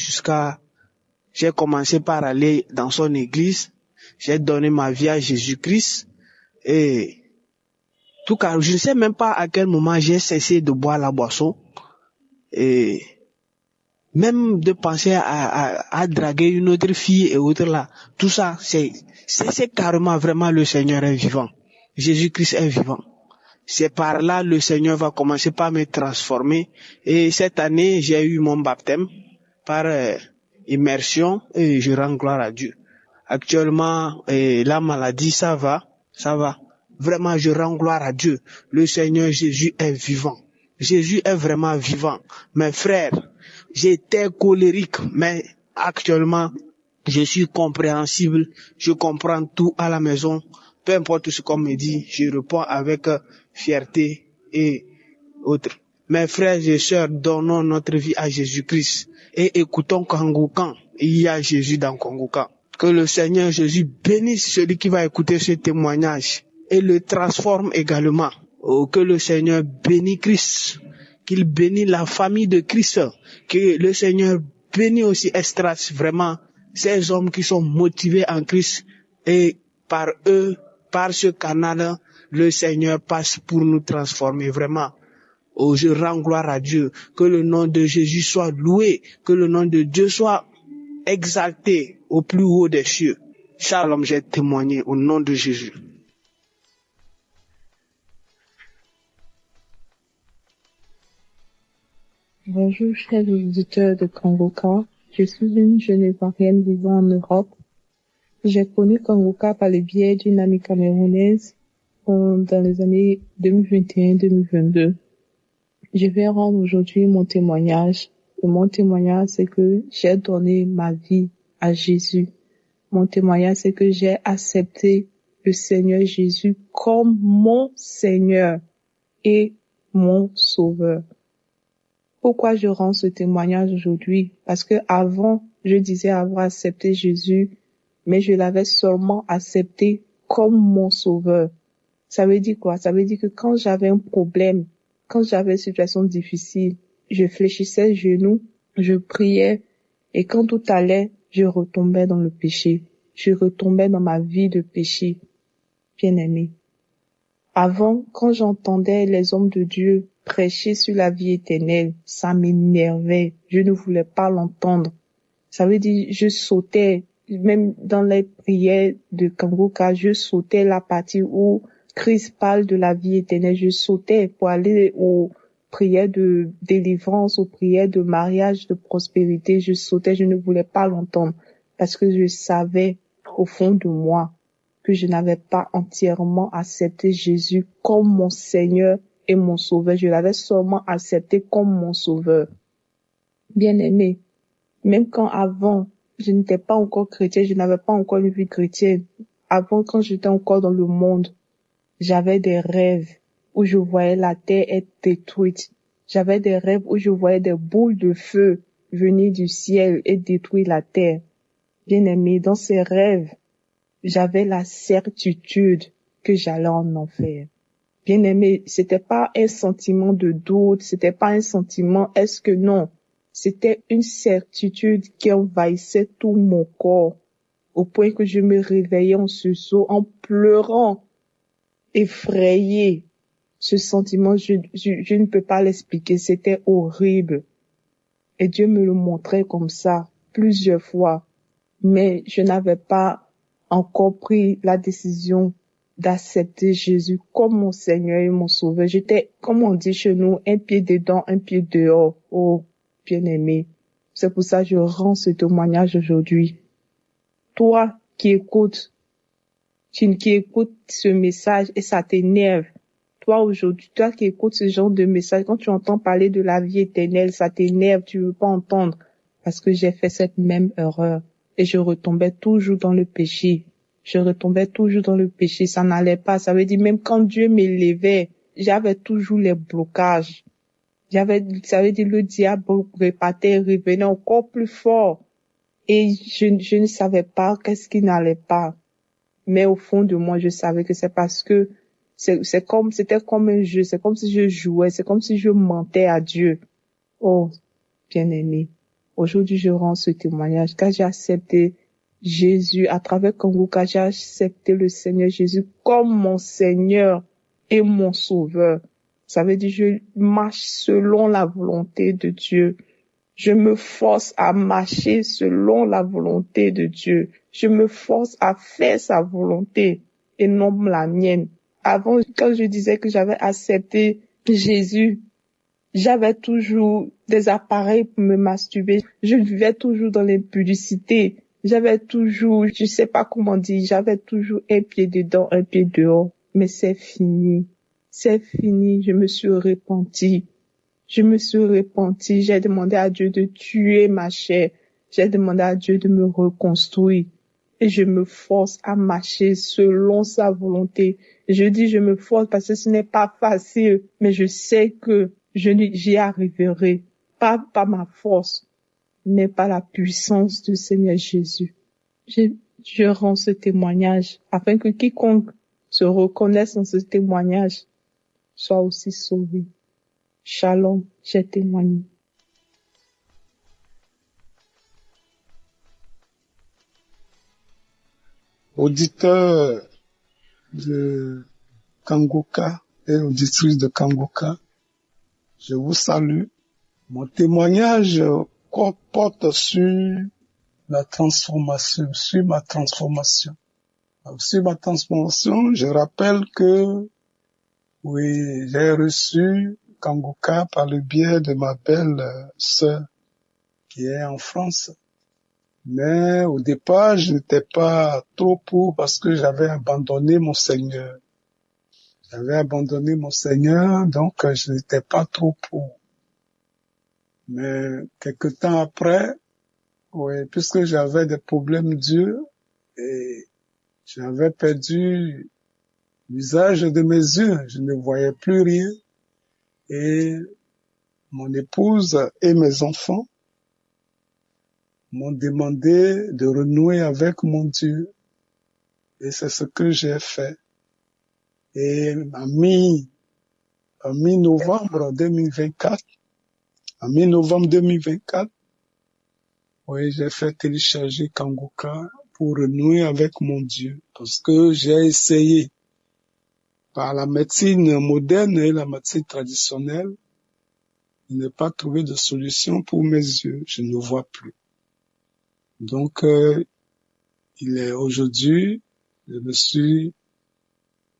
S6: j'ai commencé par aller dans son église. J'ai donné ma vie à Jésus-Christ. Et, tout cas, je ne sais même pas à quel moment j'ai cessé de boire la boisson. Et, même de penser à draguer une autre fille et autre là. Tout ça, c'est carrément vraiment le Seigneur est vivant. Jésus-Christ est vivant. C'est par là le Seigneur va commencer par me transformer. Et cette année, j'ai eu mon baptême par immersion et je rends gloire à Dieu. Actuellement, la maladie, ça va. Vraiment, je rends gloire à Dieu. Le Seigneur Jésus est vivant. Jésus est vraiment vivant. Mes frères, j'étais colérique, mais actuellement, je suis compréhensible. Je comprends tout à la maison. Peu importe ce qu'on me dit, je réponds avec fierté et autres. Mes frères et sœurs, donnons notre vie à Jésus-Christ et écoutons Kangoukan. Il y a Jésus dans Kangoukan. Que le Seigneur Jésus bénisse celui qui va écouter ce témoignage et le transforme également. Oh, que le Seigneur bénisse Christ, qu'il bénisse la famille de Christ, que le Seigneur bénisse aussi Estras, vraiment, ces hommes qui sont motivés en Christ et par eux, par ce canal, le Seigneur passe pour nous transformer vraiment. Oh, je rends gloire à Dieu. Que le nom de Jésus soit loué. Que le nom de Dieu soit exalté au plus haut des cieux. Shalom, j'ai témoigné au nom de Jésus.
S7: Bonjour, chers auditeurs de Kangouka. Je suis une jeune Ivoirienne vivant en Europe. J'ai connu Kangouka par le biais d'une amie camerounaise dans les années 2021-2022. Je vais rendre aujourd'hui mon témoignage. Et mon témoignage, c'est que j'ai donné ma vie à Jésus. Mon témoignage, c'est que j'ai accepté le Seigneur Jésus comme mon Seigneur et mon Sauveur. Pourquoi je rends ce témoignage aujourd'hui? Parce que avant, je disais avoir accepté Jésus, mais je l'avais seulement accepté comme mon Sauveur. Ça veut dire quoi? Ça veut dire que quand j'avais un problème, quand j'avais une situation difficile, je fléchissais genoux, je priais, et quand tout allait, je retombais dans le péché. Je retombais dans ma vie de péché. Bien-aimé. Avant, quand j'entendais les hommes de Dieu prêcher sur la vie éternelle, ça m'énervait. Je ne voulais pas l'entendre. Ça veut dire, je sautais. même dans les prières de Kangoka, je sautais la partie où Christ parle de la vie éternelle. Je sautais pour aller aux prières de délivrance, aux prières de mariage, de prospérité. Je sautais, je ne voulais pas l'entendre parce que je savais au fond de moi que je n'avais pas entièrement accepté Jésus comme mon Seigneur et mon Sauveur. Je l'avais seulement accepté comme mon Sauveur. Bien-aimé, même quand avant, je n'étais pas encore chrétien, je n'avais pas encore une vie chrétienne. Avant, quand j'étais encore dans le monde, j'avais des rêves où je voyais la terre être détruite. J'avais des rêves où je voyais des boules de feu venir du ciel et détruire la terre. Bien-aimé, dans ces rêves, j'avais la certitude que j'allais en enfer. Bien-aimé, c'était pas un sentiment de doute, c'était pas un sentiment est-ce que non. C'était une certitude qui envahissait tout mon corps, au point que je me réveillais en sursaut, en pleurant, effrayée. Ce sentiment, je ne peux pas l'expliquer, c'était horrible. Et Dieu me le montrait comme ça, plusieurs fois. Mais je n'avais pas encore pris la décision d'accepter Jésus comme mon Seigneur et mon Sauveur. J'étais, comme on dit chez nous, un pied dedans, un pied dehors. Oh, bien-aimé. C'est pour ça que je rends ce témoignage aujourd'hui. Toi qui écoutes ce message et ça t'énerve. Toi aujourd'hui, toi qui écoutes ce genre de message, quand tu entends parler de la vie éternelle, ça t'énerve, tu veux pas entendre. Parce que j'ai fait cette même erreur. Et je retombais toujours dans le péché. Je retombais toujours dans le péché. Ça n'allait pas. Ça veut dire même quand Dieu m'élevait, j'avais toujours les blocages. Ça veut dire le diable repartait, revenait encore plus fort. Et je ne savais pas qu'est-ce qui n'allait pas. Mais au fond de moi, je savais que c'est parce que c'était comme un jeu. C'est comme si je jouais. C'est comme si je mentais à Dieu. Oh, bien-aimé. Aujourd'hui, je rends ce témoignage car j'ai accepté Jésus à travers Kangoka. J'ai accepté le Seigneur Jésus comme mon Seigneur et mon Sauveur. Ça veut dire je marche selon la volonté de Dieu. Je me force à marcher selon la volonté de Dieu. Je me force à faire sa volonté et non la mienne. Avant, quand je disais que j'avais accepté Jésus, j'avais toujours des appareils pour me masturber. Je vivais toujours dans l'impudicité. J'avais toujours, je sais pas comment dire, j'avais toujours un pied dedans, un pied dehors. Mais c'est fini. C'est fini. Je me suis repentie. J'ai demandé à Dieu de tuer ma chair. J'ai demandé à Dieu de me reconstruire. Et je me force à marcher selon sa volonté. Je dis je me force parce que ce n'est pas facile, mais je sais que j'y arriverai. Pas ma force, mais par la puissance du Seigneur Jésus. Je rends ce témoignage afin que quiconque se reconnaisse dans ce témoignage soit aussi sauvé. Shalom, j'ai témoigné.
S8: Auditeur de Kangoka et auditrice de Kangoka, je vous salue. Mon témoignage porte sur la transformation, sur ma transformation. Alors, sur ma transformation, je rappelle que, oui, j'ai reçu Kangoka par le biais de ma belle sœur qui est en France. Mais au départ, je n'étais pas trop pour parce que j'avais abandonné mon Seigneur. Donc je n'étais pas trop pour. Mais quelque temps après, oui, puisque j'avais des problèmes durs et j'avais perdu l'usage de mes yeux, je ne voyais plus rien. Et mon épouse et mes enfants m'ont demandé de renouer avec mon Dieu. Et c'est ce que j'ai fait. Et en mi-novembre 2024, oui, j'ai fait télécharger Kangoka pour renouer avec mon Dieu. Parce que j'ai essayé par la médecine moderne et la médecine traditionnelle, je n'ai pas trouvé de solution pour mes yeux. Je ne vois plus. Donc, il est aujourd'hui,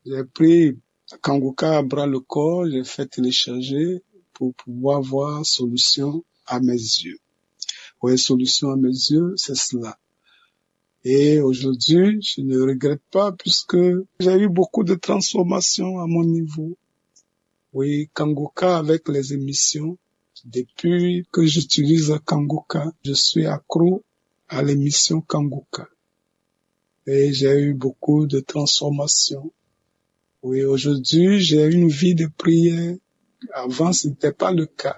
S8: j'ai pris Kangoka à bras le corps, j'ai fait télécharger pour pouvoir voir solution à mes yeux. Oui, solution à mes yeux, c'est cela. Et aujourd'hui, je ne regrette pas puisque j'ai eu beaucoup de transformations à mon niveau. Oui, Kangoka avec les émissions. Depuis que j'utilise Kangoka, je suis accro à l'émission Kangoka. Et j'ai eu beaucoup de transformations. Oui, aujourd'hui, j'ai une vie de prière. Avant, ce n'était pas le cas.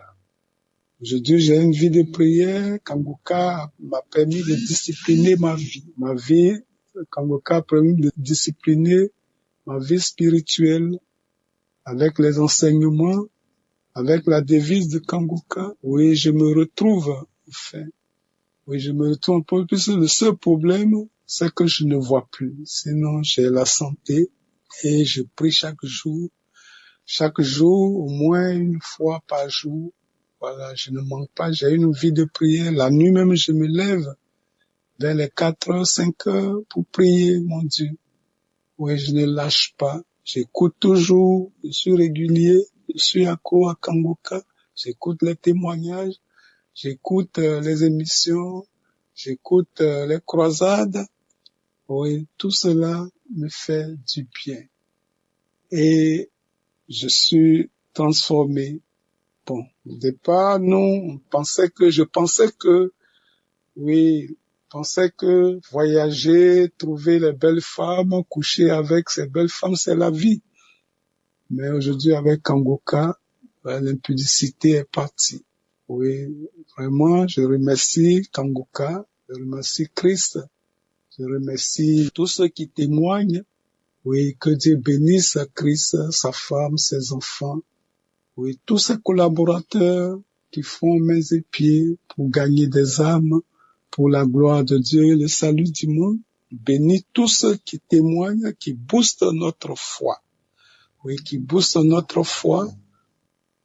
S8: Aujourd'hui, j'ai une vie de prière. Kangoka m'a permis de discipliner ma vie. Kangoka a permis de discipliner ma vie spirituelle avec les enseignements, avec la devise de Kangoka. Oui, je me retrouve, enfin. Oui, je me retrouve un peu plus. Le seul problème, c'est que je ne vois plus. Sinon, j'ai la santé et je prie chaque jour. Chaque jour, au moins une fois par jour. Voilà, je ne manque pas. J'ai une vie de prière. La nuit même, je me lève vers les 4 heures, 5 heures pour prier, mon Dieu. Oui, je ne lâche pas. J'écoute toujours. Je suis régulier. Je suis accro à Kangoka. J'écoute les témoignages. J'écoute les émissions. J'écoute les croisades. Oui, tout cela me fait du bien. Et je suis transformé. Bon, au départ, non, je pensais que voyager, trouver les belles femmes, coucher avec ces belles femmes, c'est la vie. Mais aujourd'hui, avec Kangoka, l'impudicité est partie. Oui, vraiment, je remercie Kangoka, je remercie Christ, je remercie tous ceux qui témoignent. Oui, que Dieu bénisse Christ, sa femme, ses enfants. Oui, tous ces collaborateurs qui font mains et pieds pour gagner des âmes, pour la gloire de Dieu et le salut du monde. Bénis tous ceux qui témoignent, qui boostent notre foi. Oui, qui boostent notre foi.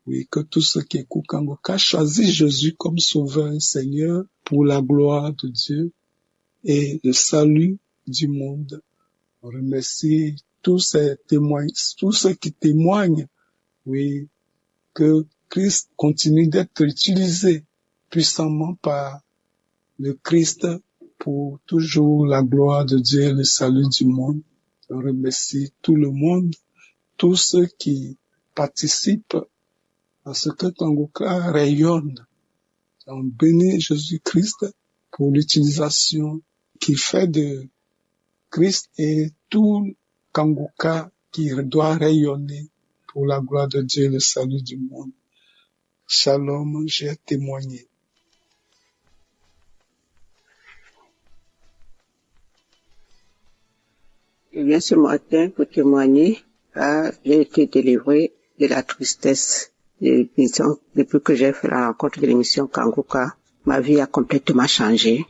S8: Oui, que tous ceux qui écoutent Kangoka choisissent Jésus comme sauveur et Seigneur pour la gloire de Dieu et le salut du monde. On remercie tous ceux qui témoignent. Oui, que Christ continue d'être utilisé puissamment par le Christ pour toujours la gloire de Dieu et le salut du monde. On remercie tout le monde, tous ceux qui participent à ce que Kangoka rayonne. On bénit Jésus-Christ pour l'utilisation qu'il fait de Christ et tout Kangoka qui doit rayonner pour la gloire de Dieu et le salut du monde. Shalom, j'ai témoigné.
S3: Je viens ce matin pour témoigner. J'ai été délivré de la tristesse de l'émission. Depuis que j'ai fait la rencontre de l'émission Kangoka, ma vie a complètement changé.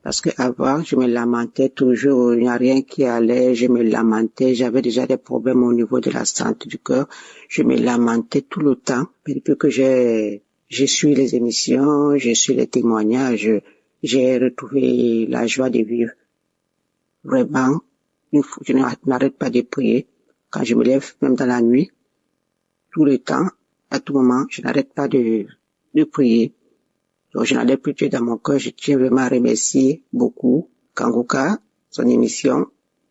S3: Parce que avant, je me lamentais toujours, il n'y a rien qui allait, je me lamentais, j'avais déjà des problèmes au niveau de la santé du cœur, je me lamentais tout le temps. Mais depuis que j'ai suivi les émissions, j'ai suivi les témoignages, j'ai retrouvé la joie de vivre. Vraiment, je n'arrête pas de prier. Quand je me lève, même dans la nuit, tout le temps, à tout moment, je n'arrête pas de prier. Donc, je n'allais plus Dieu dans mon cœur. Je tiens vraiment à remercier beaucoup Kangoka, son émission,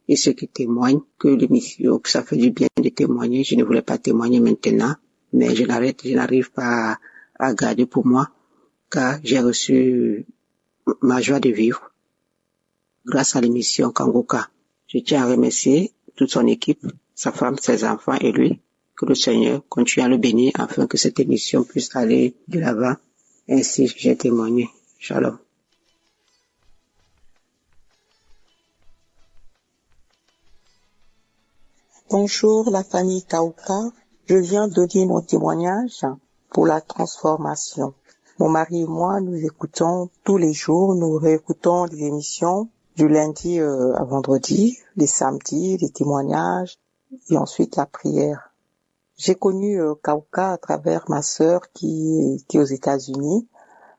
S3: et ceux qui témoignent que l'émission, que ça fait du bien de témoigner. Je ne voulais pas témoigner maintenant, mais je n'arrive pas à garder pour moi, car j'ai reçu ma joie de vivre grâce à l'émission Kangoka. Je tiens à remercier toute son équipe, sa femme, ses enfants et lui. Que le Seigneur continue à le bénir afin que cette émission puisse aller de l'avant. Ainsi, j'ai témoigné. Shalom.
S9: Bonjour la famille Kauka. Je viens donner mon témoignage pour la transformation. Mon mari et moi, nous écoutons tous les jours, nous réécoutons les émissions du lundi à vendredi, les samedis, les témoignages et ensuite la prière. J'ai connu Kauka à travers ma sœur qui est aux États-Unis.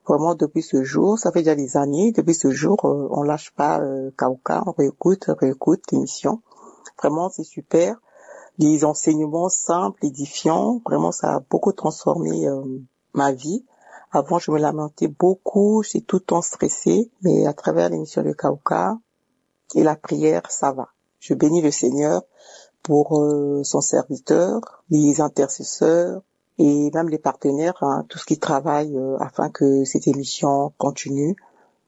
S9: Vraiment, depuis ce jour, ça fait déjà des années, depuis ce jour, on lâche pas Kauka, on réécoute l'émission. Vraiment, c'est super. Des enseignements simples, édifiants. Vraiment, ça a beaucoup transformé ma vie. Avant, je me lamentais beaucoup, j'étais tout le temps stressée, mais à travers l'émission de Kauka et la prière, ça va. Je bénis le Seigneur pour son serviteur, les intercesseurs et même les partenaires, hein, tout ce qui travaille afin que cette émission continue.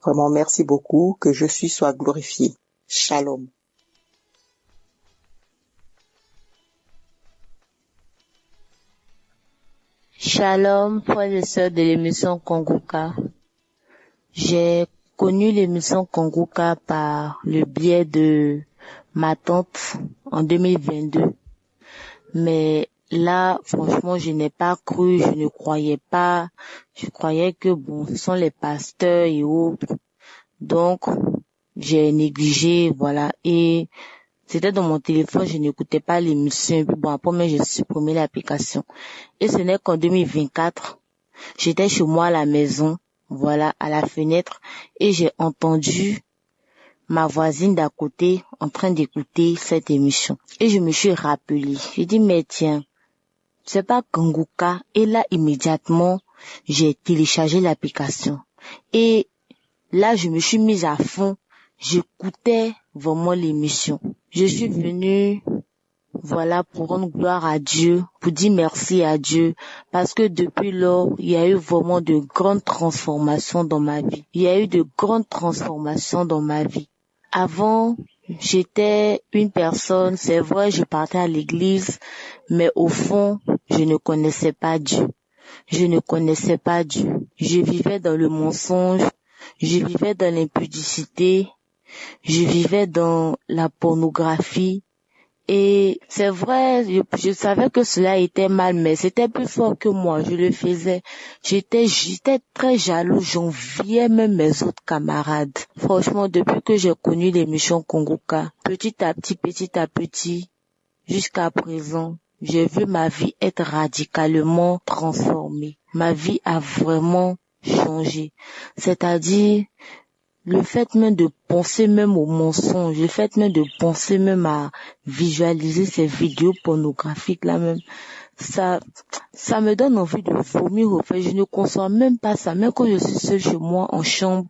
S9: Vraiment, merci beaucoup, que Jésus soit glorifié. Shalom.
S10: Shalom, frères et sœurs de l'émission Kongoka. J'ai connu l'émission Kongoka par le biais de ma tante en 2022. Mais là, franchement, je n'ai pas cru, je ne croyais pas. Je croyais que bon, ce sont les pasteurs et autres. Donc, j'ai négligé, voilà. Et c'était dans mon téléphone, je n'écoutais pas l'émission. Et puis bon, après, j'ai supprimé l'application. Et ce n'est qu'en 2024, j'étais chez moi à la maison, voilà, à la fenêtre, et j'ai entendu ma voisine d'à côté en train d'écouter cette émission. Et je me suis rappelé. J'ai dit, mais tiens, c'est pas Kongoka. Et là, immédiatement, j'ai téléchargé l'application. Et là, je me suis mise à fond. J'écoutais vraiment l'émission. Je suis venue, voilà, pour rendre gloire à Dieu, pour dire merci à Dieu, parce que depuis lors, il y a eu vraiment de grandes transformations dans ma vie. Il y a eu de grandes transformations dans ma vie. Avant, j'étais une personne, c'est vrai, je partais à l'église, mais au fond, je ne connaissais pas Dieu. Je ne connaissais pas Dieu. Je vivais dans le mensonge, je vivais dans l'impudicité, je vivais dans la pornographie. Et c'est vrai, je savais que cela était mal, mais c'était plus fort que moi, je le faisais. J'étais très jaloux, j'enviais même mes autres camarades. Franchement, depuis que j'ai connu l'émission Kongoka, petit à petit, jusqu'à présent, j'ai vu ma vie être radicalement transformée. Ma vie a vraiment changé. C'est-à-dire, le fait même de penser même au mensonge, le fait même de penser même à visualiser ces vidéos pornographiques là même, ça me donne envie de vomir au fait. Je ne conçois même pas ça. Même quand je suis seule chez moi en chambre,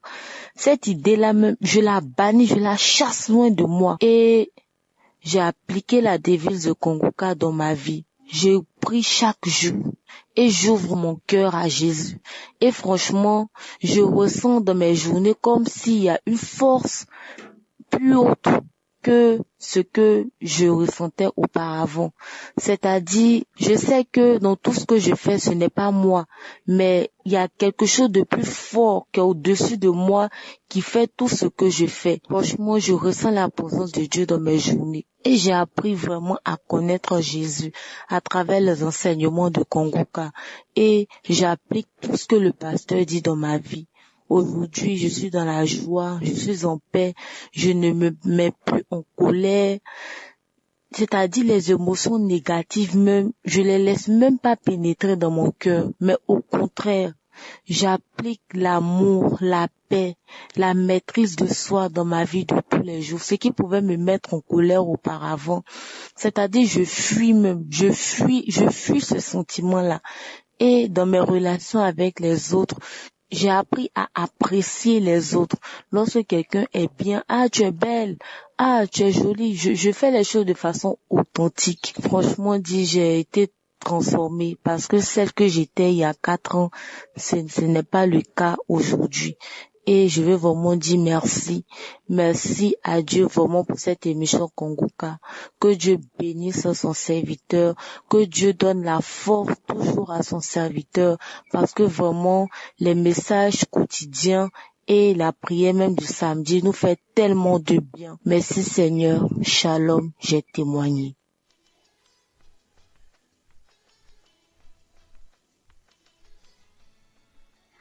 S10: cette idée-là même, je la bannis, je la chasse loin de moi. Et j'ai appliqué la devise de Kongoka dans ma vie. Je prie chaque jour et j'ouvre mon cœur à Jésus. Et franchement, je ressens dans mes journées comme s'il y a une force plus haute que ce que je ressentais auparavant. C'est-à-dire, je sais que dans tout ce que je fais, ce n'est pas moi, mais il y a quelque chose de plus fort qui est au-dessus de moi qui fait tout ce que je fais. Franchement, je ressens la présence de Dieu dans mes journées. Et j'ai appris vraiment à connaître Jésus à travers les enseignements de Kongoka. Et j'applique tout ce que le pasteur dit dans ma vie. Aujourd'hui, je suis dans la joie, je suis en paix, je ne me mets plus en colère. C'est-à-dire les émotions négatives même, je les laisse même pas pénétrer dans mon cœur, mais au contraire, j'applique l'amour, la paix, la maîtrise de soi dans ma vie de tous les jours. Ce qui pouvait me mettre en colère auparavant, c'est-à-dire je fuis ce sentiment-là. Et dans mes relations avec les autres, j'ai appris à apprécier les autres. Lorsque quelqu'un est bien, ah, tu es belle, ah, tu es jolie, je fais les choses de façon authentique. Franchement j'ai été transformée parce que celle que j'étais il y a 4 ans, ce n'est pas le cas aujourd'hui. Et je veux vraiment dire merci. Merci à Dieu vraiment pour cette émission Kongoka. Que Dieu bénisse son serviteur. Que Dieu donne la force toujours à son serviteur. Parce que vraiment, les messages quotidiens et la prière même du samedi nous fait tellement de bien. Merci Seigneur. Shalom, j'ai témoigné.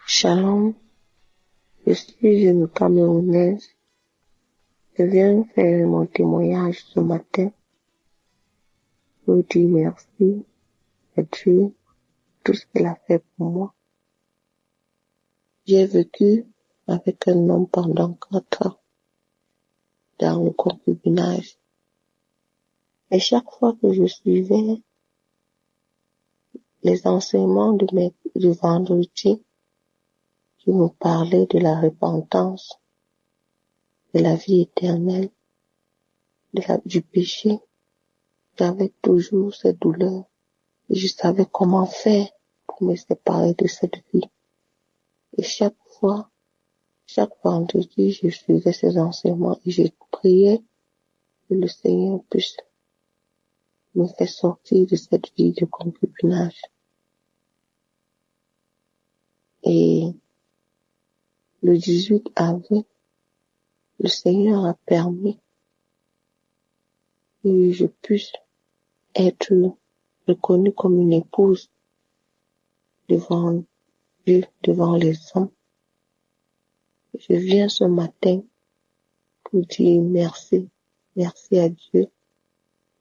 S11: Shalom. Je suis une Camerounaise. Je viens faire mon témoignage ce matin pour dire merci à Dieu pour tout ce qu'il a fait pour moi. J'ai vécu avec un homme pendant 4 ans dans le concubinage. Et chaque fois que je suivais les enseignements du vendredi qui nous parlaient de la repentance, de la vie éternelle, du péché, j'avais toujours cette douleur et je savais comment faire pour me séparer de cette vie. Et chaque vendredi, je suivais ces enseignements et je priais que le Seigneur puisse me faire sortir de cette vie de concubinage. Et le 18 avril, le Seigneur a permis que je puisse être reconnue comme une épouse devant Dieu, devant les hommes. Je viens ce matin pour dire merci. Merci à Dieu.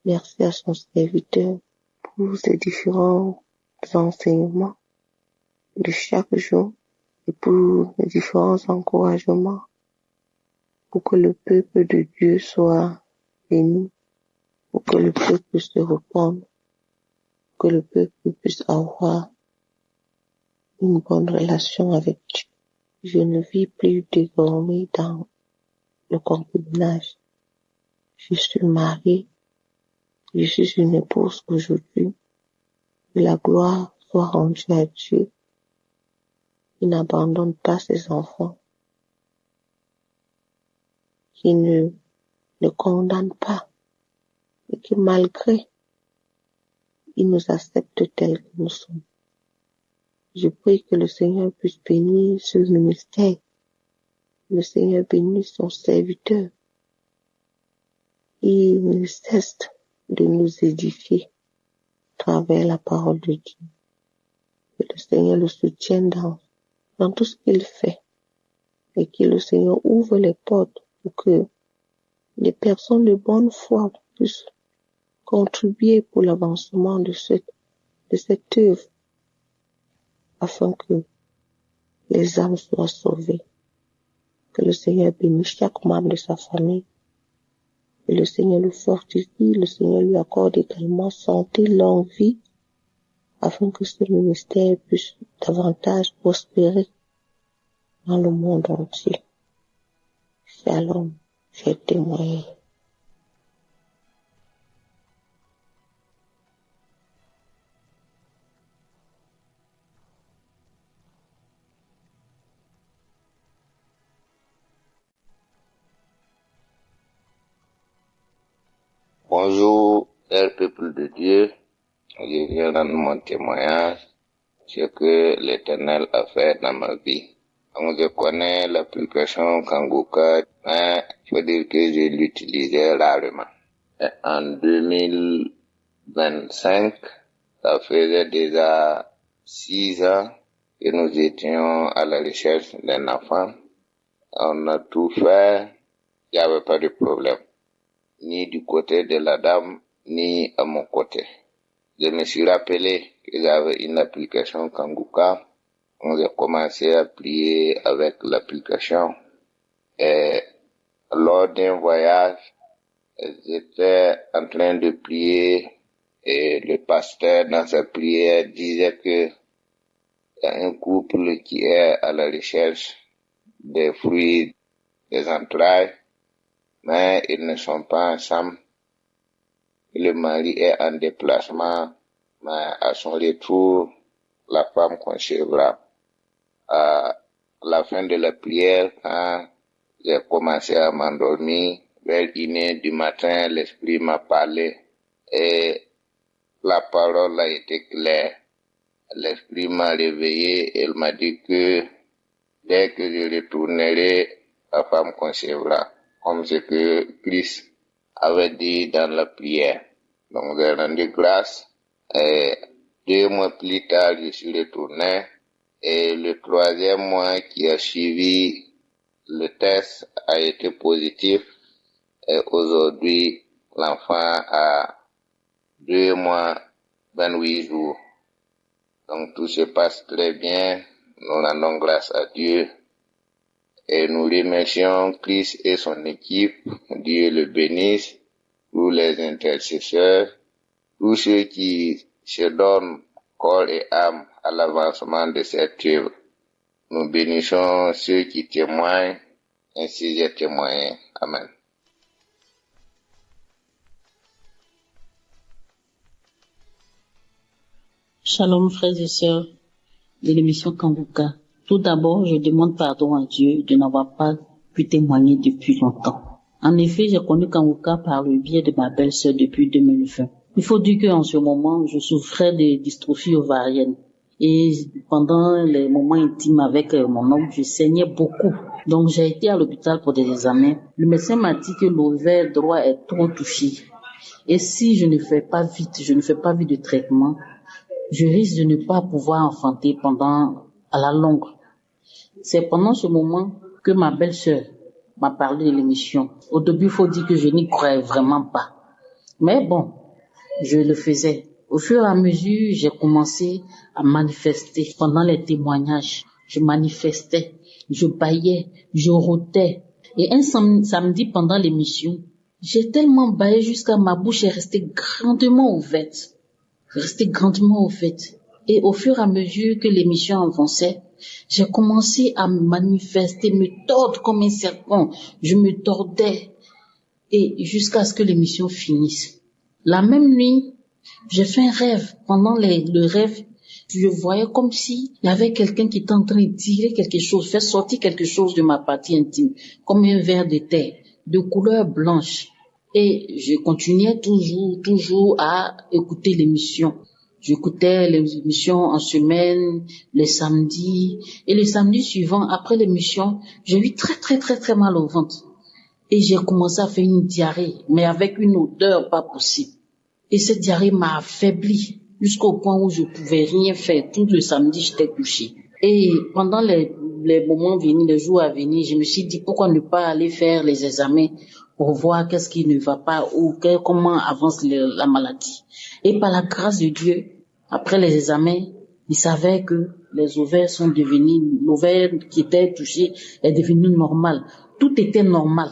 S11: Merci à son serviteur pour ces différents enseignements de chaque jour et pour les différents encouragements pour que le peuple de Dieu soit béni, pour que le peuple se repente, que le peuple puisse avoir une bonne relation avec Dieu. Je ne vis plus désormais dans le concubinage. Je suis mariée, je suis une épouse aujourd'hui. Que la gloire soit rendue à Dieu. Il n'abandonne pas ses enfants, qui ne condamne pas, et qui malgré, il nous accepte tels que nous sommes. Je prie que le Seigneur puisse bénir ce ministère, le Seigneur bénisse son serviteur. Il ne cesse de nous édifier à travers la parole de Dieu. Que le Seigneur le soutienne dans tout ce qu'il fait et que le Seigneur ouvre les portes pour que les personnes de bonne foi puissent contribuer pour l'avancement de cette œuvre afin que les âmes soient sauvées. Que le Seigneur bénisse chaque membre de sa famille. Que le Seigneur le fortifie, le Seigneur lui accorde également santé, longue vie, afin que ce ministère puisse davantage prospérer dans le monde entier. Shalom, j'ai témoigné.
S12: Bonjour, cher peuple de Dieu. Je viens rendre mon témoignage sur ce que l'Éternel a fait dans ma vie. Donc, je connais l'application Kanguka, mais il faut dire que je l'utilisais rarement. Et en 2025, ça faisait déjà 6 ans que nous étions à la recherche d'un enfant. On a tout fait, il n'y avait pas de problème, ni du côté de la dame, ni à mon côté. Je me suis rappelé que j'avais une application Kanguka. On a commencé à prier avec l'application. Et lors d'un voyage, j'étais en train de prier et le pasteur dans sa prière disait que il y a un couple qui est à la recherche des fruits des entrailles, mais ils ne sont pas ensemble. Le mari est en déplacement, mais à son retour, la femme concevra. À la fin de la prière, quand j'ai commencé à m'endormir, vers 1h du matin, l'Esprit m'a parlé et la parole a été claire. L'Esprit m'a réveillé et il m'a dit que dès que je retournerai, la femme concevra, comme ce que Christ avait dit dans la prière. Donc j'ai rendu grâce et 2 mois plus tard, je suis retourné et le 3e mois qui a suivi, le test a été positif et aujourd'hui, l'enfant a 2 mois, 28 jours. Donc tout se passe très bien nous rendons grâce à Dieu et nous remercions Christ et son équipe. Dieu le bénisse, tous les intercesseurs, tous ceux qui se donnent corps et âme à l'avancement de cette œuvre. Nous bénissons ceux qui témoignent, ainsi j'ai témoigné. Amen.
S13: Shalom frères et sœurs de l'émission Kanguka. Tout d'abord, je demande pardon à Dieu de n'avoir pas pu témoigner depuis longtemps. En effet, j'ai connu Kanguka par le biais de ma belle-sœur depuis 2020. Il faut dire qu'en ce moment, je souffrais de dystrophie ovarienne. Et pendant les moments intimes avec mon homme, je saignais beaucoup. Donc j'ai été à l'hôpital pour des examens. Le médecin m'a dit que l'ovaire droit est trop touché. Et si je ne fais pas vite de traitement, je risque de ne pas pouvoir enfanter à la longue. C'est pendant ce moment que ma belle-sœur m'a parlé de l'émission. Au début, il faut dire que je n'y croyais vraiment pas. Mais bon, je le faisais. Au fur et à mesure, j'ai commencé à manifester pendant les témoignages. Je manifestais, je bâillais, je rôtais. Et un samedi pendant l'émission, j'ai tellement bâillé jusqu'à ma bouche est restée grandement ouverte. Et au fur et à mesure que l'émission avançait, j'ai commencé à me manifester, me tordre comme un serpent. Je me tordais et jusqu'à ce que l'émission finisse. La même nuit, j'ai fait un rêve. Pendant le rêve, je voyais comme si il y avait quelqu'un qui était en train de tirer quelque chose, faire sortir quelque chose de ma partie intime, comme un ver de terre, de couleur blanche. Et je continuais toujours à écouter l'émission. J'écoutais les émissions en semaine, les samedis. Et le samedi suivant, après l'émission, j'ai eu très mal au ventre. Et j'ai commencé à faire une diarrhée, mais avec une odeur pas possible. Et cette diarrhée m'a affaibli jusqu'au point où je pouvais rien faire. Tout le samedi, j'étais couchée. Et pendant les moments venus, les jours à venir, je me suis dit pourquoi ne pas aller faire les examens pour voir qu'est-ce qui ne va pas ou comment avance la maladie. Et par la grâce de Dieu, après les examens, il savait que les ovaires l'ovaire qui était touché est devenu normal. Tout était normal.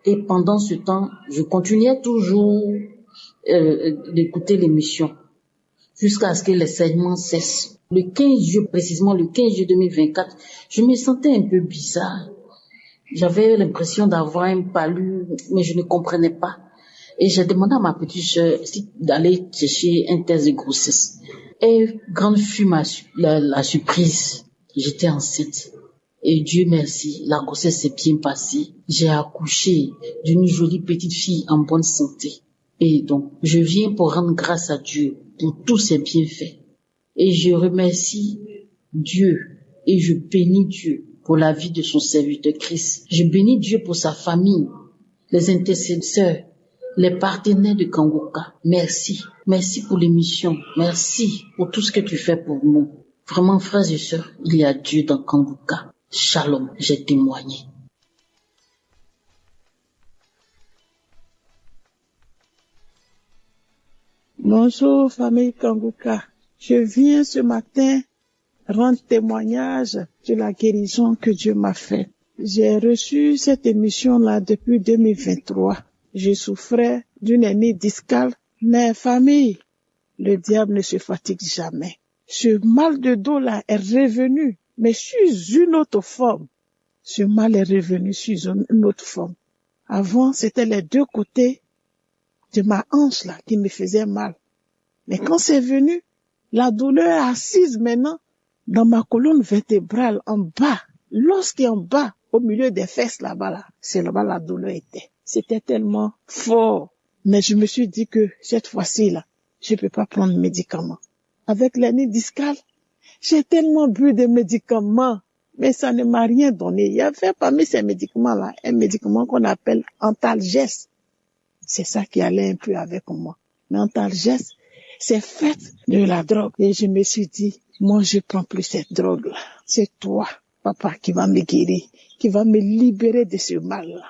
S13: Et pendant ce temps, je continuais toujours d'écouter l'émission jusqu'à ce que les saignements cessent. Le 15 juillet 2024, je me sentais un peu bizarre. J'avais l'impression d'avoir un palu, mais je ne comprenais pas. Et j'ai demandé à ma petite sœur d'aller chercher un test de grossesse. Et grande fut la surprise. J'étais enceinte. Et Dieu merci, la grossesse s'est bien passée. J'ai accouché d'une jolie petite fille en bonne santé. Et donc, je viens pour rendre grâce à Dieu pour tous ses bienfaits. Et je remercie Dieu et je bénis Dieu pour la vie de son serviteur Christ. Je bénis Dieu pour sa famille, les intercesseurs, les partenaires de Kanguka. Merci. Merci pour l'émission. Merci pour tout ce que tu fais pour nous. Vraiment, frères et sœurs, il y a Dieu dans Kanguka. Shalom, j'ai témoigné.
S5: Bonjour, famille Kanguka. Je viens ce matin rendre témoignage de la guérison que Dieu m'a faite. J'ai reçu cette émission-là depuis 2023. Je souffrais d'une hernie discale, mais famille, le diable ne se fatigue jamais. Ce mal de dos-là est revenu, mais sous une autre forme. Ce mal est revenu sous une autre forme. Avant, c'était les deux côtés de ma hanche-là qui me faisaient mal. Mais quand c'est venu, la douleur est assise maintenant dans ma colonne vertébrale en bas. Lorsqu'il est en bas, au milieu des fesses là-bas, là, c'est là-bas la douleur était. C'était tellement fort. Mais je me suis dit que cette fois-ci, là, je peux pas prendre de médicaments. Avec l'hernie discale, j'ai tellement bu de médicaments, mais ça ne m'a rien donné. Il y avait parmi ces médicaments-là un médicament qu'on appelle Antalgès. C'est ça qui allait un peu avec moi. Mais Antalgès, c'est fait de la drogue. Et je me suis dit, moi, je prends plus cette drogue-là. C'est toi, papa, qui va me guérir, qui va me libérer de ce mal-là.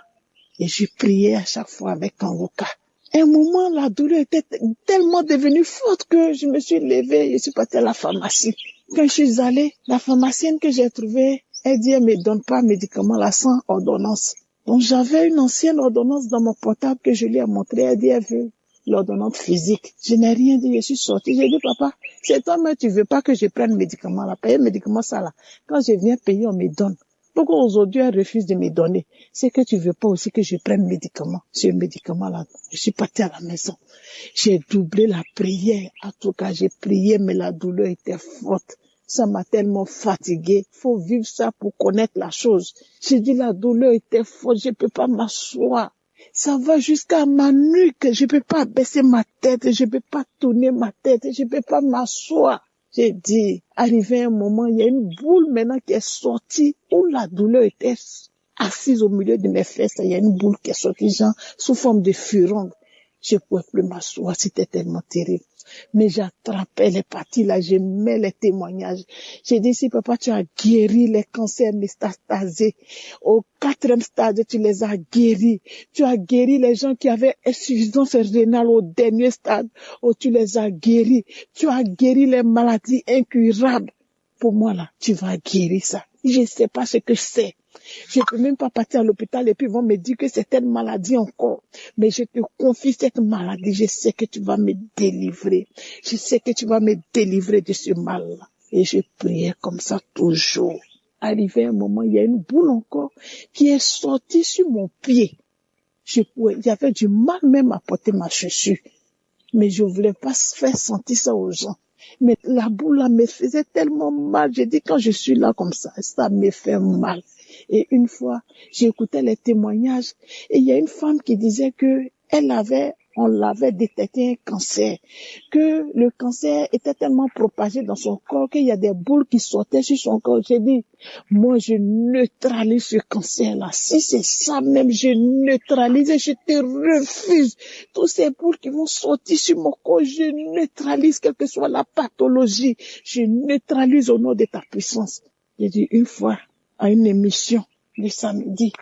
S5: Et je priais à chaque fois avec Kanguka.
S6: un moment, la douleur était tellement devenue forte que je me suis levée, je suis partie à la pharmacie. Quand je suis allée, la pharmacienne que j'ai trouvée, elle dit, elle me donne pas médicament là sans ordonnance. Donc j'avais une ancienne ordonnance dans mon portable que je lui ai montrée, elle dit, elle veut l'ordonnance physique. Je n'ai rien dit, je suis sortie, j'ai dit, papa, c'est toi, mais tu veux pas que je prenne médicament là, payer médicament ça là. Quand je viens payer, on me donne. Pourquoi aujourd'hui elle refuse de me donner? C'est que tu veux pas aussi que je prenne médicament. Ce médicament-là, je suis partie à la maison. J'ai doublé la prière. En tout cas, j'ai prié, mais la douleur était forte. Ça m'a tellement fatiguée. Faut vivre ça pour connaître la chose. J'ai dit la douleur était forte, je peux pas m'asseoir. Ça va jusqu'à ma nuque. Je peux pas baisser ma tête, je peux pas tourner ma tête, je peux pas m'asseoir. J'ai dit, arrivé un moment, il y a une boule maintenant qui est sortie où la douleur était assise au milieu de mes fesses. Il y a une boule qui est sortie, genre, sous forme de furon. Je pouvais plus m'asseoir, c'était tellement terrible. Mais j'attrapais les parties là, je mets les témoignages. J'ai dit, si papa, tu as guéri les cancers métastasés. Au 4e stade, tu les as guéris. Tu as guéri les gens qui avaient insuffisance rénale au dernier stade. Oh, tu les as guéris. Tu as guéri les maladies incurables. Pour moi là, tu vas guérir ça. Je sais pas ce que c'est. Je peux même pas partir à l'hôpital et puis ils vont me dire que c'est une maladie encore. Mais je te confie cette maladie. Je sais que tu vas me délivrer. Je sais que tu vas me délivrer de ce mal-là. Et je priais comme ça toujours. Arrivé un moment, il y a une boule encore qui est sortie sur mon pied. J'avais du mal même à porter ma chaussure. Mais je voulais pas faire sentir ça aux gens. Mais la boule là me faisait tellement mal. J'ai dit quand je suis là comme ça me fait mal. Et une fois, j'écoutais les témoignages et il y a une femme qui disait que on l'avait détecté un cancer, que le cancer était tellement propagé dans son corps qu'il y a des boules qui sortaient sur son corps. J'ai dit, moi je neutralise ce cancer-là. Si c'est ça même, je neutralise et je te refuse. Tous ces boules qui vont sortir sur mon corps, je neutralise, quelle que soit la pathologie. Je neutralise au nom de ta puissance. J'ai dit une fois, à une émission le samedi,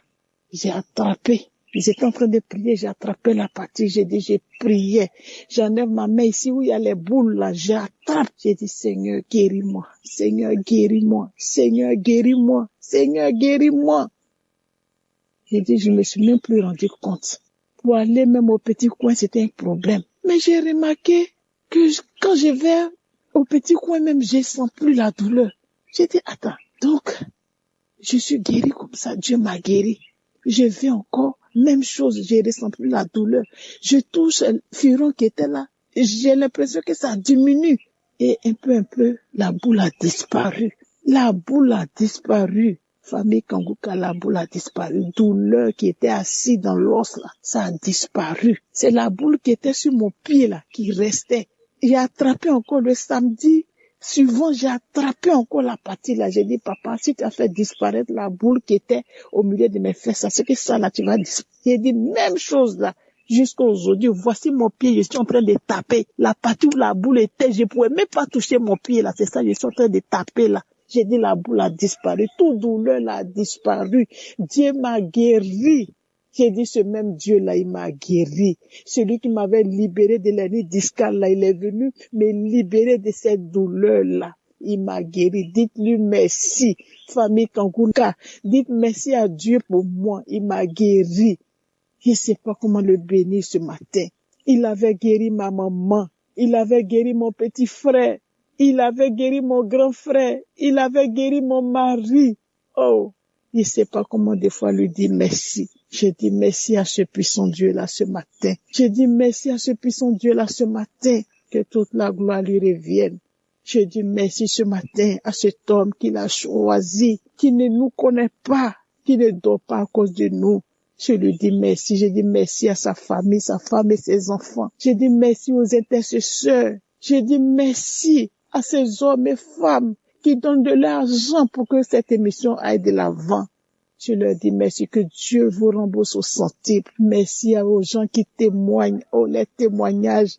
S6: j'ai attrapé. J'étais en train de prier, j'ai attrapé la partie, j'ai dit, j'ai prié. J'enlève ma main ici où il y a les boules là, j'attrape. J'ai dit, Seigneur, guéris-moi. Seigneur, guéris-moi. Seigneur, guéris-moi. Seigneur, guéris-moi. J'ai dit, je me suis même plus rendu compte. Pour aller même au petit coin, c'était un problème. Mais j'ai remarqué que quand je vais au petit coin même, je sens plus la douleur. J'ai dit, attends, donc, je suis guéri comme ça, Dieu m'a guéri. Je vais encore, même chose, je ressens plus la douleur. Je touche le furon qui était là, j'ai l'impression que ça diminue. Et un peu, la boule a disparu. La boule a disparu. Famille Kangouka, la boule a disparu. Douleur qui était assise dans l'os là, ça a disparu. C'est la boule qui était sur mon pied là, qui restait. J'ai attrapé encore le samedi. Souvent, j'ai attrapé encore la partie là. J'ai dit, papa, si tu as fait disparaître la boule qui était au milieu de mes fesses, c'est que ça là, tu vas disparaître. J'ai dit, même chose là. Jusqu'à aujourd'hui, voici mon pied, je suis en train de taper. La partie où la boule était, je pouvais même pas toucher mon pied là. C'est ça, je suis en train de taper là. J'ai dit, la boule a disparu. Toute douleur là a disparu. Dieu m'a guéri. J'ai dit, ce même Dieu-là, il m'a guéri. Celui qui m'avait libéré de l'hernie discale, là, il est venu me libérer de cette douleur-là. Il m'a guéri. Dites-lui merci, famille Kangouka. Dites merci à Dieu pour moi. Il m'a guéri. Je ne sais pas comment le bénir ce matin. Il avait guéri ma maman. Il avait guéri mon petit frère. Il avait guéri mon grand frère. Il avait guéri mon mari. Oh, je ne sais pas comment des fois lui dire merci. Je dis merci à ce puissant Dieu-là ce matin. Je dis merci à ce puissant Dieu-là ce matin. Que toute la gloire lui revienne. Je dis merci ce matin à cet homme qu'il a choisi, qui ne nous connaît pas, qui ne dort pas à cause de nous. Je lui dis merci. Je dis merci à sa famille, sa femme et ses enfants. Je dis merci aux intercesseurs. Je dis merci à ces hommes et femmes qui donnent de l'argent pour que cette émission aille de l'avant. Je leur dis merci, que Dieu vous rembourse au centuple. Merci aux gens qui témoignent. Oh, les témoignages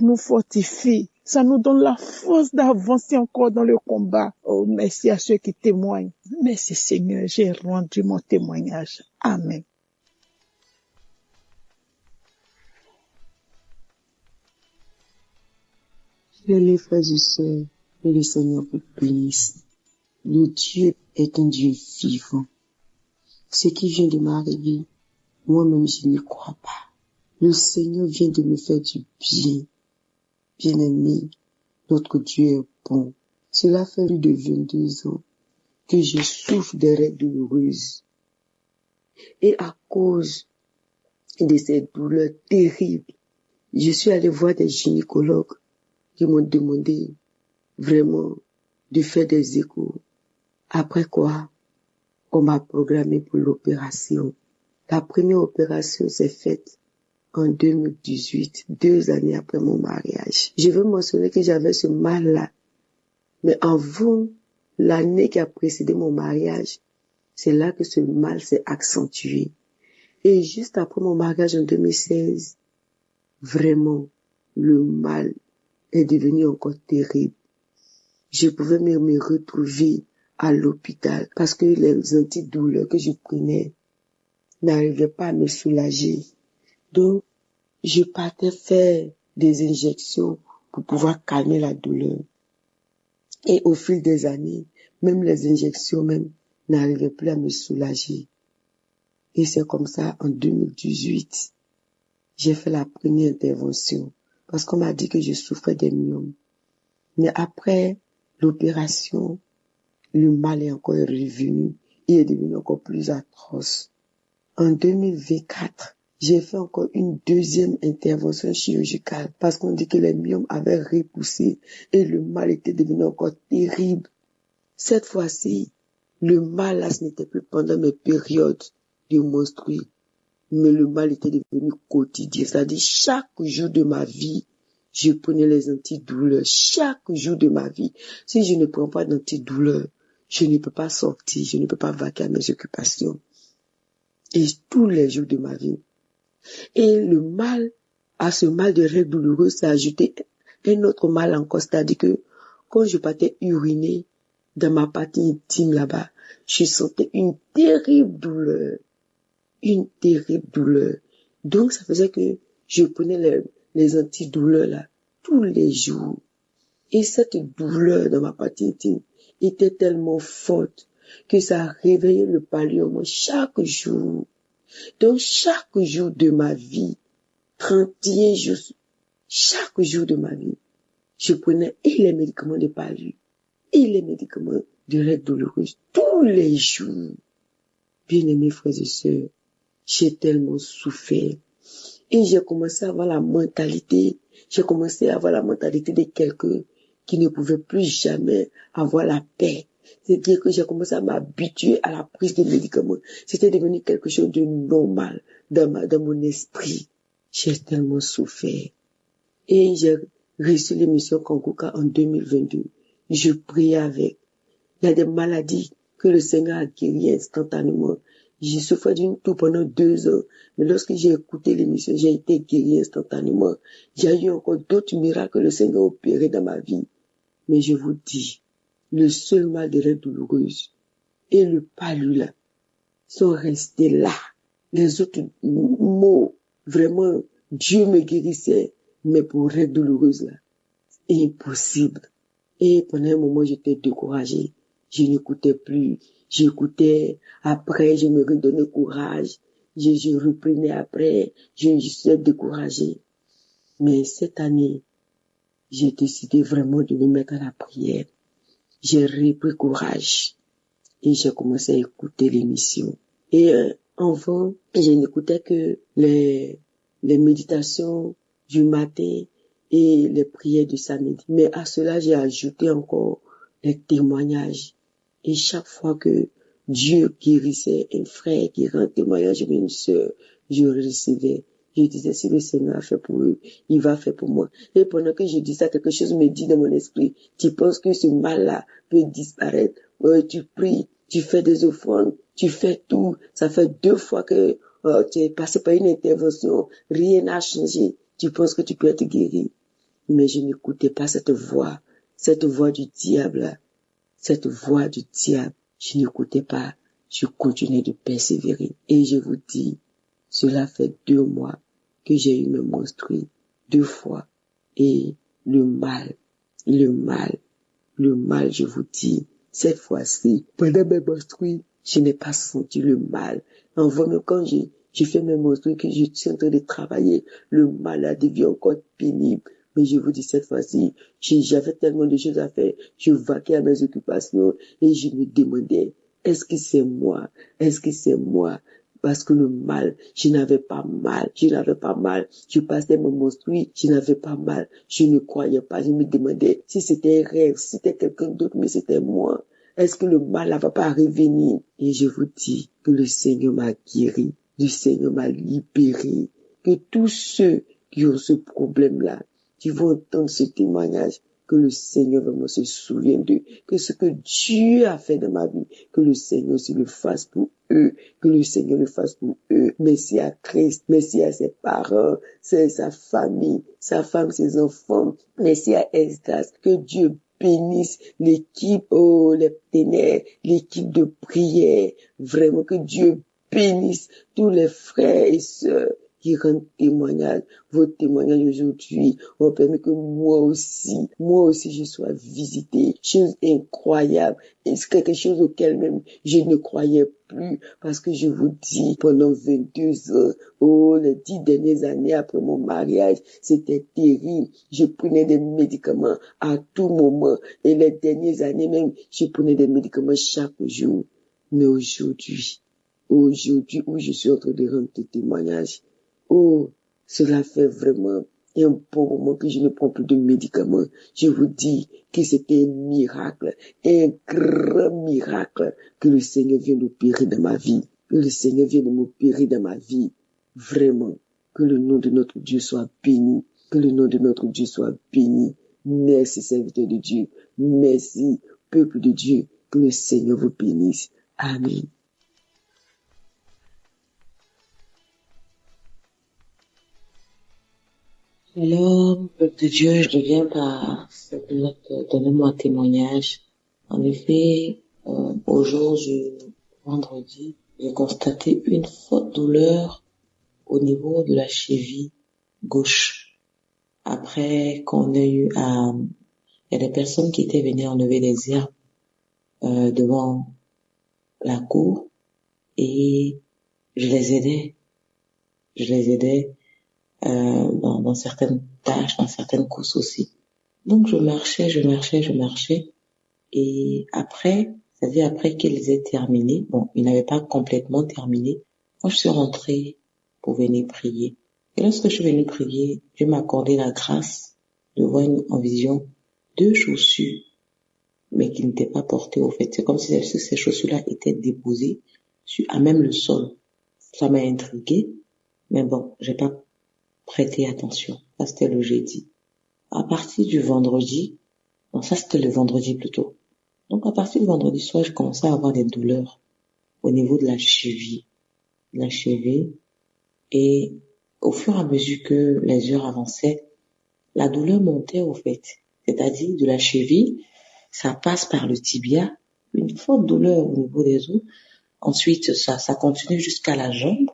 S6: nous fortifient. Ça nous donne la force d'avancer encore dans le combat. Oh, merci à ceux qui témoignent. Merci Seigneur, j'ai rendu mon témoignage. Amen.
S3: Les frères et sœurs, que le Seigneur vous bénisse. Le Dieu est un Dieu vivant. Ce qui vient de m'arriver, moi-même je n'y crois pas. Le Seigneur vient de me faire du bien. Bien-aimé, notre Dieu est bon. Cela fait plus de 22 ans que je souffre des règles douloureuses. Et à cause de ces douleurs terribles, je suis allé voir des gynécologues qui m'ont demandé vraiment de faire des échos. Après quoi, on m'a programmé pour l'opération. La première opération s'est faite en 2018, 2 années après mon mariage. Je veux mentionner que j'avais ce mal-là. Mais avant l'année qui a précédé mon mariage, c'est là que ce mal s'est accentué. Et juste après mon mariage en 2016, vraiment, le mal est devenu encore terrible. Je pouvais me retrouver à l'hôpital parce que les antidouleurs que je prenais n'arrivaient pas à me soulager. Donc, je partais faire des injections pour pouvoir calmer la douleur. Et au fil des années, même les injections n'arrivaient plus à me soulager. Et c'est comme ça, en 2018, j'ai fait la première intervention parce qu'on m'a dit que je souffrais des myomes. Mais après l'opération, le mal est encore revenu. Il est devenu encore plus atroce. En 2024, j'ai fait encore une deuxième intervention chirurgicale parce qu'on dit que les myomes avaient repoussé et le mal était devenu encore terrible. Cette fois-ci, le mal là, ce n'était plus pendant mes périodes de menstrues, mais le mal était devenu quotidien. C'est-à-dire chaque jour de ma vie, je prenais les antidouleurs. Chaque jour de ma vie, si je ne prends pas d'antidouleurs, je ne peux pas sortir, je ne peux pas vaquer à mes occupations. Et tous les jours de ma vie. Et le mal, à ce mal de règles douloureuses, s'est ajouté un autre mal encore. C'est-à-dire que quand je partais uriner dans ma partie intime là-bas, je sentais une terrible douleur. Une terrible douleur. Donc, ça faisait que je prenais les antidouleurs là, tous les jours. Et cette douleur dans ma partie intime était tellement forte que ça réveillait le palier en moi chaque jour. Donc, chaque jour de ma vie, 31 jours, chaque jour de ma vie, je prenais et les médicaments de palu et les médicaments de règles douloureuses tous les jours. Bien-aimés frères et sœurs, j'ai tellement souffert. Et j'ai commencé à avoir la mentalité de quelqu'un qui ne pouvait plus jamais avoir la paix. C'est-à-dire que j'ai commencé à m'habituer à la prise de médicaments. C'était devenu quelque chose de normal dans mon esprit. J'ai tellement souffert. Et j'ai reçu l'émission Kangoka en 2022. Je priais avec. Il y a des maladies que le Seigneur a guéri instantanément. J'ai souffert d'une toux pendant 2 ans. Mais lorsque j'ai écouté l'émission, j'ai été guéri instantanément. J'ai eu encore d'autres miracles que le Seigneur a opérés dans ma vie. Mais je vous dis, le seul mal des règles douloureuses et le palu là sont restés là. Les autres mots, vraiment, Dieu me guérissait, mais pour règles douloureuses là, c'est impossible. Et pendant un moment, j'étais découragée. Je n'écoutais plus. J'écoutais, après, je me redonnais courage. Je reprenais après. Je suis découragée. Mais cette année, j'ai décidé vraiment de me mettre à la prière. J'ai repris courage. Et j'ai commencé à écouter l'émission. Et avant, je n'écoutais que les méditations du matin et les prières du samedi. Mais à cela, j'ai ajouté encore les témoignages. Et chaque fois que Dieu guérissait un frère qui rend témoignage ou une sœur, je recevais. Je disais, si le Seigneur a fait pour eux, il va faire pour moi. Et pendant que je dis ça, quelque chose me dit dans mon esprit, tu penses que ce mal-là peut disparaître. Tu pries, tu fais des offrandes, tu fais tout. Ça fait 2 fois que tu es passé par une intervention, rien n'a changé. Tu penses que tu peux être guéri. Mais je n'écoutais pas cette voix du diable. Cette voix du diable, je n'écoutais pas. Je continuais de persévérer. Et je vous dis, cela fait 2 mois que j'ai eu mes menstrues 2 fois. Et le mal le mal, je vous dis, cette fois-ci, pendant mes menstrues, je n'ai pas senti le mal. En vrai, même quand j'ai fait mes menstrues, que je suis en train de travailler, le mal a devenu encore pénible. Mais je vous dis, cette fois-ci, j'avais tellement de choses à faire, je vaquais à mes occupations et je me demandais, est-ce que c'est moi? Est-ce que c'est moi? Parce que le mal, je n'avais pas mal. Je passais mon menstrues, je n'avais pas mal. Je ne croyais pas. Je me demandais si c'était un rêve, si c'était quelqu'un d'autre, mais c'était moi. Est-ce que le mal ne va pas revenir? Et je vous dis que le Seigneur m'a guéri. Le Seigneur m'a libéré. Que tous ceux qui ont ce problème-là, qui vont entendre ce témoignage, que le Seigneur vraiment se souvienne d'eux, que ce que Dieu a fait dans ma vie, que le Seigneur aussi le fasse pour eux, que le Seigneur le fasse pour eux. Merci à Christ, merci à ses parents, sa famille, sa femme, ses enfants. Merci à Esdras, que Dieu bénisse l'équipe, les partenaires, l'équipe de prière. Vraiment que Dieu bénisse tous les frères et sœurs qui rendent témoignage. Vos témoignages aujourd'hui ont permis que moi aussi, je sois visité. Chose incroyable. Et c'est quelque chose auquel même je ne croyais plus. Parce que je vous dis, pendant 22 ans, les 10 dernières années après mon mariage, c'était terrible. Je prenais des médicaments à tout moment. Et les dernières années même, je prenais des médicaments chaque jour. Mais aujourd'hui où je suis en train de rendre des témoignages, cela fait vraiment un bon moment que je ne prends plus de médicaments. Je vous dis que c'était un miracle, un grand miracle que le Seigneur vient d'opérer dans ma vie. Que le Seigneur vient de m'opérer dans ma vie. Vraiment, que le nom de notre Dieu soit béni. Que le nom de notre Dieu soit béni. Merci, serviteur de Dieu. Merci, peuple de Dieu. Que le Seigneur vous bénisse. Amen.
S14: Alors, peuple de Dieu, je viens par donner mon témoignage. En effet, au jour du vendredi, j'ai constaté une forte douleur au niveau de la cheville gauche. Après qu'on ait eu il y a des personnes qui étaient venues enlever des herbes devant la cour et je les aidais dans certaines tâches, dans certaines courses aussi. Donc je marchais et après, c'est-à-dire après qu'ils aient terminé, ils n'avaient pas complètement terminé, moi je suis rentrée pour venir prier. Et lorsque je suis venue prier, Dieu m'a accordé la grâce de voir en vision 2 chaussures, mais qui n'étaient pas portées au fait. C'est comme si ces chaussures-là étaient déposées à même le sol. Ça m'a intriguée, mais j'ai pas prêté attention. Ça, c'était le jeudi. À partir du vendredi, c'était le vendredi plutôt. Donc, à partir du vendredi soir, je commençais à avoir des douleurs au niveau de la cheville. Et au fur et à mesure que les heures avançaient, la douleur montait au fait. C'est-à-dire, de la cheville, ça passe par le tibia, une forte douleur au niveau des os. Ensuite, ça continue jusqu'à la jambe.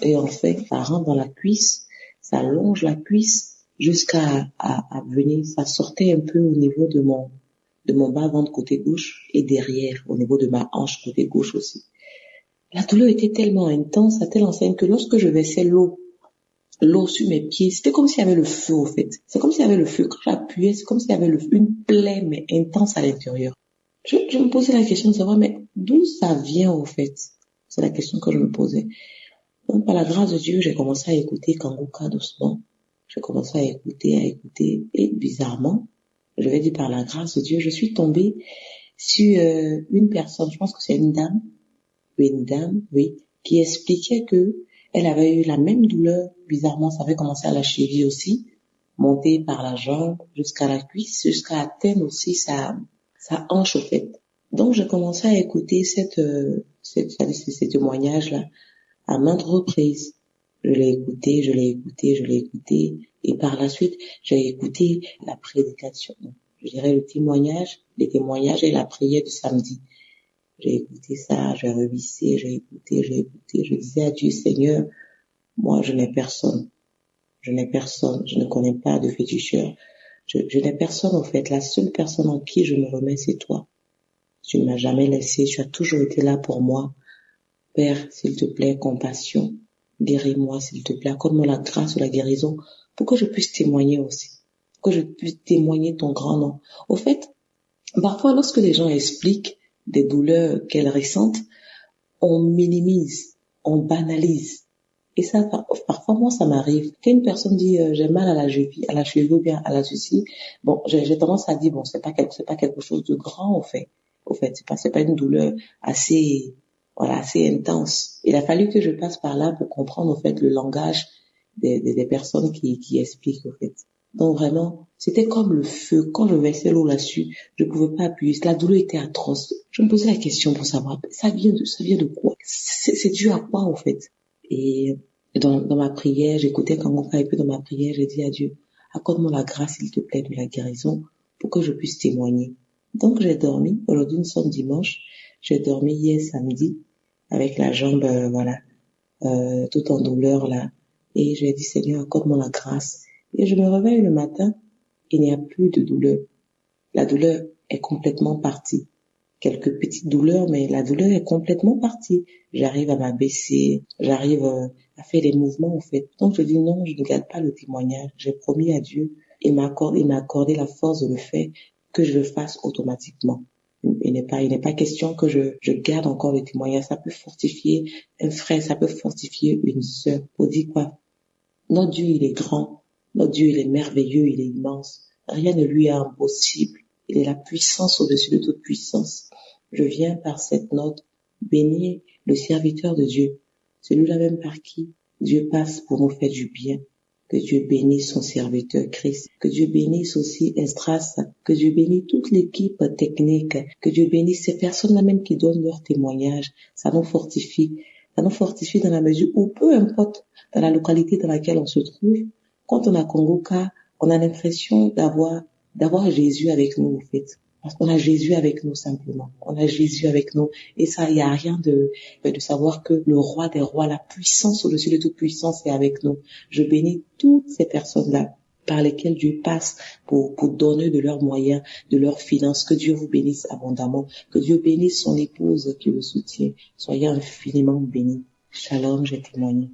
S14: Et en fait, ça rentre dans la cuisse, ça longe la cuisse jusqu'à venir, ça sortait un peu au niveau de mon bas-ventre côté gauche et derrière, au niveau de ma hanche côté gauche aussi. La douleur était tellement intense, à telle enseigne que lorsque je versais l'eau sur mes pieds, c'était comme s'il y avait le feu au fait. C'est comme s'il y avait le feu. Quand j'appuyais, c'est comme s'il y avait une plaie mais intense à l'intérieur. Je me posais la question de savoir, mais d'où ça vient au fait? C'est la question que je me posais. Donc, par la grâce de Dieu, j'ai commencé à écouter Kangoka doucement. J'ai commencé à écouter. Et bizarrement, je vais dire par la grâce de Dieu, je suis tombée sur une personne, je pense que c'est une dame, oui, qui expliquait que elle avait eu la même douleur. Bizarrement, ça avait commencé à la cheville aussi, monter par la jambe jusqu'à la cuisse, jusqu'à atteindre aussi sa hanche au fait. Donc, j'ai commencé à écouter ces témoignages-là à maintes reprises. Je l'ai écouté. Et par la suite, j'ai écouté la prédication. Je dirais les témoignages et la prière du samedi. J'ai écouté ça, j'ai revissé, j'ai écouté. Je disais à Dieu, Seigneur, moi, je n'ai personne. Je ne connais pas de féticheur. Je n'ai personne, en fait. La seule personne en qui je me remets, c'est toi. Tu ne m'as jamais laissé. Tu as toujours été là pour moi. Père, s'il te plaît, compassion. Guéris-moi, s'il te plaît. Accorde-moi la grâce ou la guérison pour que je puisse témoigner aussi. Pour que je puisse témoigner ton grand nom. Au fait, parfois, lorsque les gens expliquent des douleurs qu'elles ressentent, on minimise, on banalise. Et ça, parfois, moi, ça m'arrive. Quand une personne dit, j'ai mal à la cheville ou bien à la ceci, bon, j'ai tendance à dire, bon, c'est pas quelque chose de grand, au fait. C'est pas une douleur assez intense. Il a fallu que je passe par là pour comprendre, au fait, le langage des personnes qui expliquent, au fait. Donc vraiment, c'était comme le feu. Quand je versais l'eau là-dessus, je pouvais pas appuyer. La douleur était atroce. Je me posais la question pour savoir, ça vient de quoi? C'est dû à quoi, au fait? Et dans ma prière, j'écoutais Kangoka, et puis dans ma prière, j'ai dit à Dieu, accorde-moi la grâce, s'il te plaît, de la guérison pour que je puisse témoigner. Donc j'ai dormi. Aujourd'hui, nous sommes dimanche. J'ai dormi hier samedi avec la jambe, tout en douleur là. Et j'ai dit, Seigneur, accorde-moi la grâce. Et je me réveille le matin, il n'y a plus de douleur. La douleur est complètement partie. Quelques petites douleurs, mais la douleur est complètement partie. J'arrive à m'abaisser, j'arrive à faire des mouvements, en fait. Donc je dis non, je ne garde pas le témoignage. J'ai promis à Dieu, il m'a accordé la force de le faire, que je le fasse automatiquement. Il n'est pas question que je garde encore le témoignage. Ça peut fortifier un frère, ça peut fortifier une sœur. Pour dire quoi? Notre Dieu, il est grand. Notre Dieu, il est merveilleux, il est immense. Rien ne lui est impossible. Il est la puissance au-dessus de toute puissance. Je viens par cette note bénir le serviteur de Dieu, celui-là même par qui Dieu passe pour nous faire du bien. Que Dieu bénisse son serviteur Christ. Que Dieu bénisse aussi Esdras. Que Dieu bénisse toute l'équipe technique. Que Dieu bénisse ces personnes-là même qui donnent leur témoignage. Ça nous fortifie. Ça nous fortifie dans la mesure où, peu importe dans la localité dans laquelle on se trouve, quand on a Kangoka, on a l'impression d'avoir Jésus avec nous, en fait. Parce qu'on a Jésus avec nous, simplement. On a Jésus avec nous. Et ça, il n'y a rien de savoir que le roi des rois, la puissance au-dessus de toute puissance est avec nous. Je bénis toutes ces personnes-là par lesquelles Dieu passe pour donner de leurs moyens, de leurs finances. Que Dieu vous bénisse abondamment. Que Dieu bénisse son épouse qui le soutient. Soyez infiniment bénis. Shalom, j'ai témoigné.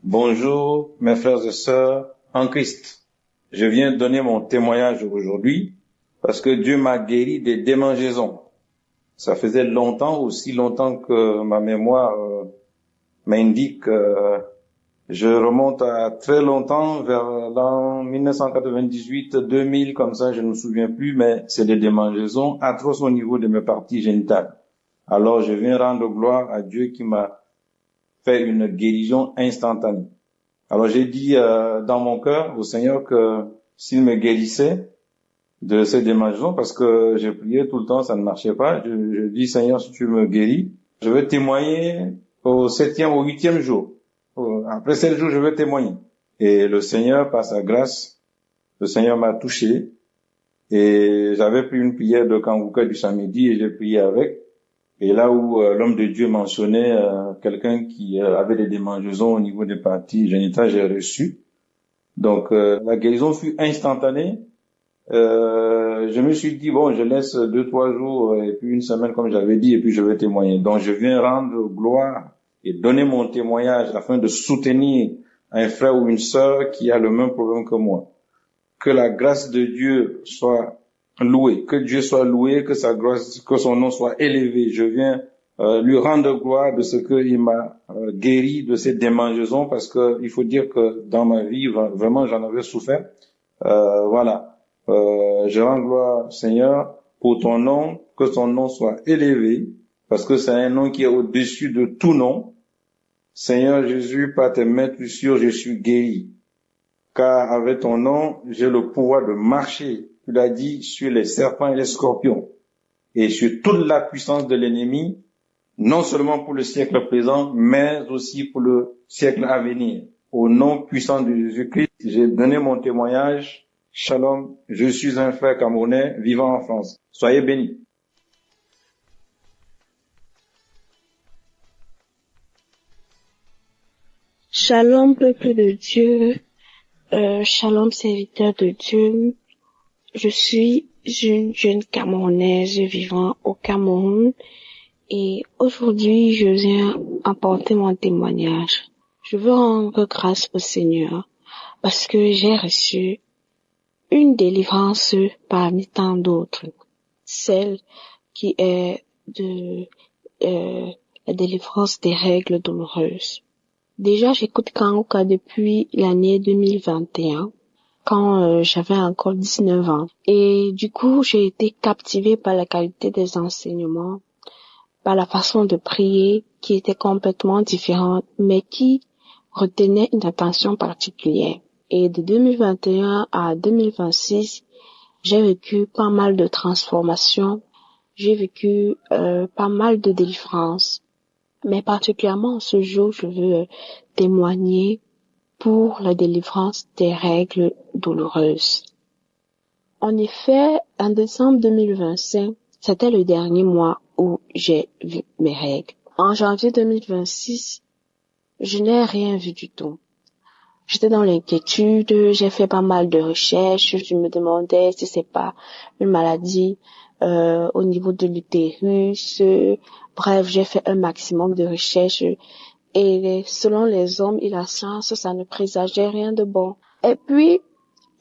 S15: Bonjour, mes frères et sœurs en Christ. Je viens donner mon témoignage aujourd'hui parce que Dieu m'a guéri des démangeaisons. Ça faisait longtemps, aussi longtemps que ma mémoire m'indique. Je remonte à très longtemps, vers l'an 1998, 2000, comme ça, je ne me souviens plus, mais c'est des démangeaisons atroces au niveau de mes parties génitales. Alors je viens rendre gloire à Dieu qui m'a fait une guérison instantanée. Alors j'ai dit dans mon cœur au Seigneur que s'il me guérissait de ces démangeaisons, parce que j'ai prié tout le temps, ça ne marchait pas, je dis Seigneur, si tu me guéris, je vais témoigner au 7e, au 8e jour. Après 7 jours, je vais témoigner. Et le Seigneur, par sa grâce, le Seigneur m'a touché. Et j'avais pris une prière de Kangoka du samedi et j'ai prié avec. Et là où l'homme de Dieu mentionnait quelqu'un qui avait des démangeaisons au niveau des parties génitales, j'ai reçu. Donc la guérison fut instantanée. Je me suis dit, bon, je laisse 2-3 jours et puis une semaine comme j'avais dit et puis je vais témoigner. Donc je viens rendre gloire et donner mon témoignage afin de soutenir un frère ou une sœur qui a le même problème que moi. Que la grâce de Dieu soit loué, que Dieu soit loué, que sa grâce, que son nom soit élevé. Je viens lui rendre gloire de ce qu'il m'a guéri de ces démangeaisons, parce que il faut dire que dans ma vie, vraiment, j'en avais souffert. Je rends gloire, Seigneur, pour ton nom, que ton nom soit élevé, parce que c'est un nom qui est au-dessus de tout nom. Seigneur Jésus, par tes mains sûres, je suis guéri. Car avec ton nom, j'ai le pouvoir de marcher, tu l'as dit, sur les serpents et les scorpions, et sur toute la puissance de l'ennemi, non seulement pour le siècle présent, mais aussi pour le siècle à venir. Au nom puissant de Jésus-Christ, j'ai donné mon témoignage, Shalom, je suis un frère camerounais vivant en France. Soyez bénis.
S11: Shalom, peuple de Dieu. Shalom, serviteur de Dieu. Je suis une jeune Camerounaise vivant au Cameroun et aujourd'hui je viens apporter mon témoignage. Je veux rendre grâce au Seigneur parce que j'ai reçu une délivrance parmi tant d'autres. Celle qui est de la délivrance des règles douloureuses. Déjà, j'écoute Kangoka depuis l'année 2021, quand j'avais encore 19 ans. Et du coup, j'ai été captivée par la qualité des enseignements, par la façon de prier qui était complètement différente, mais qui retenait une attention particulière. Et de 2021 à 2026, j'ai vécu pas mal de transformations, j'ai vécu pas mal de délivrances. Mais particulièrement ce jour, je veux témoigner pour la délivrance des règles douloureuses. En effet, en décembre 2025, c'était le dernier mois où j'ai vu mes règles. En janvier 2026, je n'ai rien vu du tout. J'étais dans l'inquiétude, j'ai fait pas mal de recherches, je me demandais si c'est pas une maladie au niveau de l'utérus. Bref, j'ai fait un maximum de recherches et selon les hommes et la science, ça ne présageait rien de bon. Et puis,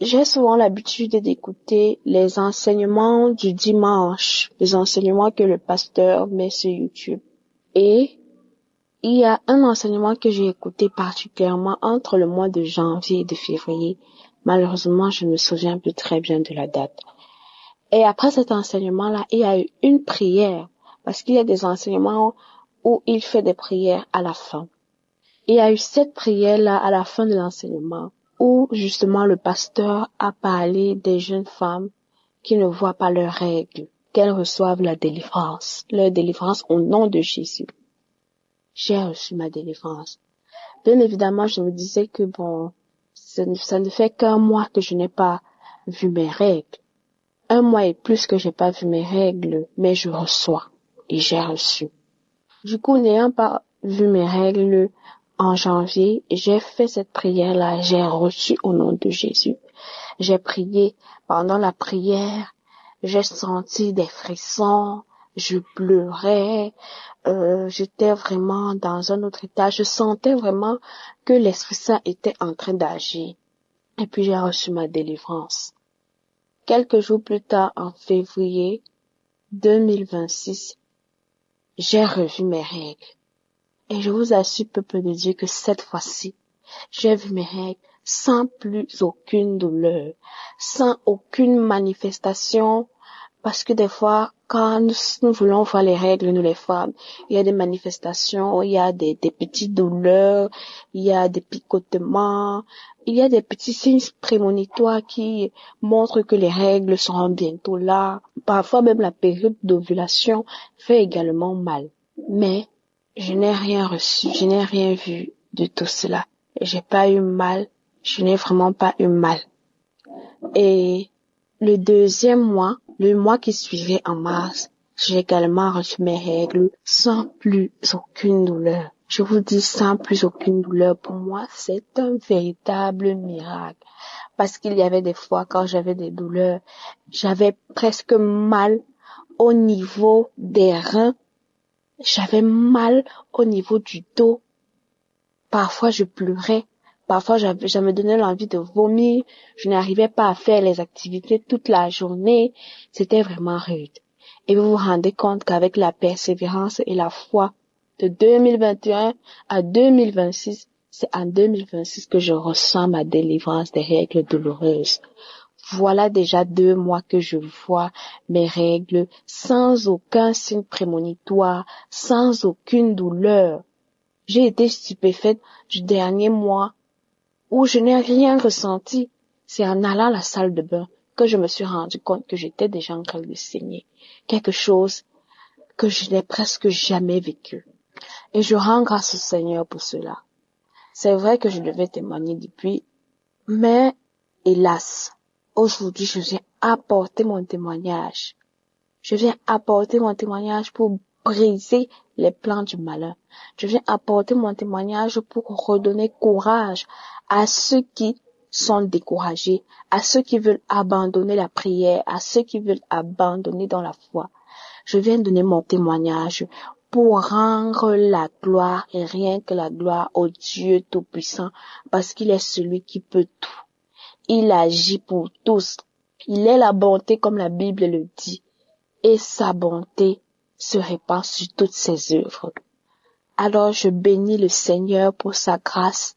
S11: j'ai souvent l'habitude d'écouter les enseignements du dimanche, les enseignements que le pasteur met sur YouTube. Et il y a un enseignement que j'ai écouté particulièrement entre le mois de janvier et de février. Malheureusement, je me souviens plus très bien de la date. Et après cet enseignement-là, il y a eu une prière, parce qu'il y a des enseignements où il fait des prières à la fin. Il y a eu cette prière-là à la fin de l'enseignement, où justement le pasteur a parlé des jeunes femmes qui ne voient pas leurs règles, qu'elles reçoivent la délivrance, leur délivrance au nom de Jésus. J'ai reçu ma délivrance. Bien évidemment, je me disais que ça ne fait qu'un mois que je n'ai pas vu mes règles. Un mois et plus que j'ai pas vu mes règles, mais je reçois et j'ai reçu. Du coup, n'ayant pas vu mes règles en janvier, j'ai fait cette prière-là, j'ai reçu au nom de Jésus. J'ai prié. Pendant la prière, j'ai senti des frissons, je pleurais, j'étais vraiment dans un autre état. Je sentais vraiment que l'Esprit Saint était en train d'agir. Et puis j'ai reçu ma délivrance. Quelques jours plus tard, en février 2026, j'ai revu mes règles. Et je vous assure, peuple de Dieu, que cette fois-ci, j'ai vu mes règles sans plus aucune douleur, sans aucune manifestation, parce que des fois, quand nous voulons voir les règles, nous les femmes, il y a des manifestations, il y a des petites douleurs, il y a des picotements, il y a des petits signes prémonitoires qui montrent que les règles seront bientôt là. Parfois même la période d'ovulation fait également mal. Mais je n'ai rien reçu, je n'ai rien vu de tout cela. J'ai pas eu mal, je n'ai vraiment pas eu mal. Et le deuxième mois, le mois qui suivait en mars, j'ai également reçu mes règles sans plus aucune douleur. Je vous dis sans plus aucune douleur. Pour moi, c'est un véritable miracle. Parce qu'il y avait des fois quand j'avais des douleurs, j'avais presque mal au niveau des reins. J'avais mal au niveau du dos. Parfois, je pleurais. Parfois, ça me donnait l'envie de vomir. Je n'arrivais pas à faire les activités toute la journée. C'était vraiment rude. Et vous vous rendez compte qu'avec la persévérance et la foi de 2021 à 2026, c'est en 2026 que je ressens ma délivrance des règles douloureuses. Voilà déjà 2 mois que je vois mes règles sans aucun signe prémonitoire, sans aucune douleur. J'ai été stupéfaite du dernier mois où je n'ai rien ressenti. C'est en allant à la salle de bain que je me suis rendu compte que j'étais déjà en train de saigner. Quelque chose que je n'ai presque jamais vécu. Et je rends grâce au Seigneur pour cela. C'est vrai que je devais témoigner depuis, mais hélas, Aujourd'hui, je viens apporter mon témoignage. Je viens apporter mon témoignage pour briser les plans du malin. Je viens apporter mon témoignage pour redonner courage à ceux qui sont découragés, à ceux qui veulent abandonner la prière, à ceux qui veulent abandonner dans la foi. Je viens donner mon témoignage pour rendre la gloire et rien que la gloire au Dieu Tout-Puissant, parce qu'il est celui qui peut tout. Il agit pour tous. Il est la bonté comme la Bible le dit, et sa bonté se répand sur toutes ses œuvres. Alors je bénis le Seigneur pour sa grâce,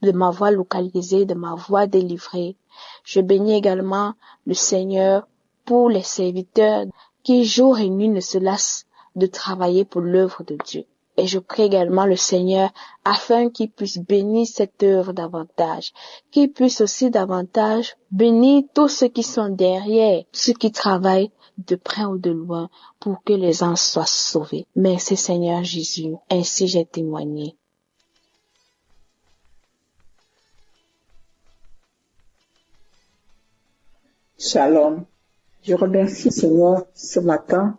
S11: de m'avoir localisé, de m'avoir délivré. Je bénis également le Seigneur pour les serviteurs qui jour et nuit ne se lassent de travailler pour l'œuvre de Dieu. Et je prie également le Seigneur afin qu'il puisse bénir cette œuvre davantage, qu'il puisse aussi davantage bénir tous ceux qui sont derrière, ceux qui travaillent de près ou de loin pour que les gens soient sauvés. Merci Seigneur Jésus, ainsi j'ai témoigné.
S16: Shalom. Je remercie le Seigneur ce matin.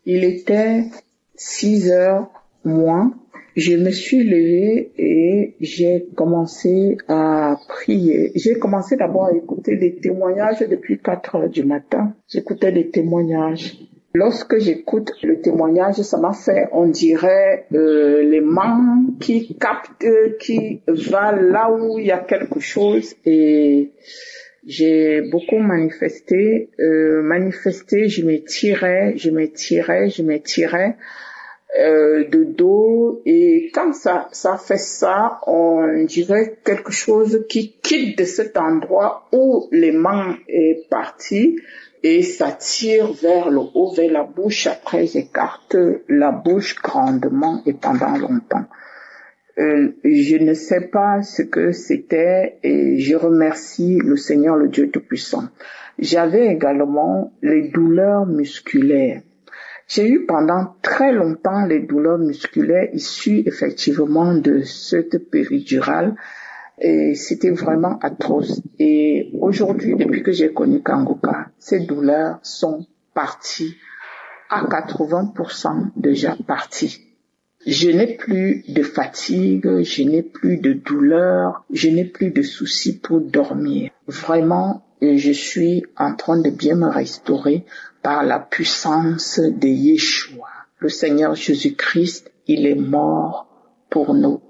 S16: Il était 6 heures moins. Je me suis levée et j'ai commencé à prier. J'ai commencé d'abord à écouter des témoignages depuis 4 heures du matin. J'écoutais des témoignages. Lorsque j'écoute le témoignage, ça m'a fait, on dirait, les mains qui captent, qui va là où il y a quelque chose, et j'ai beaucoup manifesté, je me tirais de dos, et quand ça fait ça, on dirait quelque chose qui quitte de cet endroit où les mains est parti et ça tire vers le haut, vers la bouche. Après, j'écarte la bouche grandement et pendant longtemps. Je ne sais pas ce que c'était et je remercie le Seigneur, le Dieu Tout-Puissant. J'avais également les douleurs musculaires. J'ai eu pendant très longtemps les douleurs musculaires issues effectivement de cette péridurale et c'était vraiment atroce. Et aujourd'hui, depuis que j'ai connu Kangoka, ces douleurs sont parties à 80% déjà parties. Je n'ai plus de fatigue, je n'ai plus de douleur, je n'ai plus de soucis pour dormir. Vraiment, je suis en train de bien me restaurer par la puissance de Yeshua. Le Seigneur Jésus-Christ, il est mort pour nos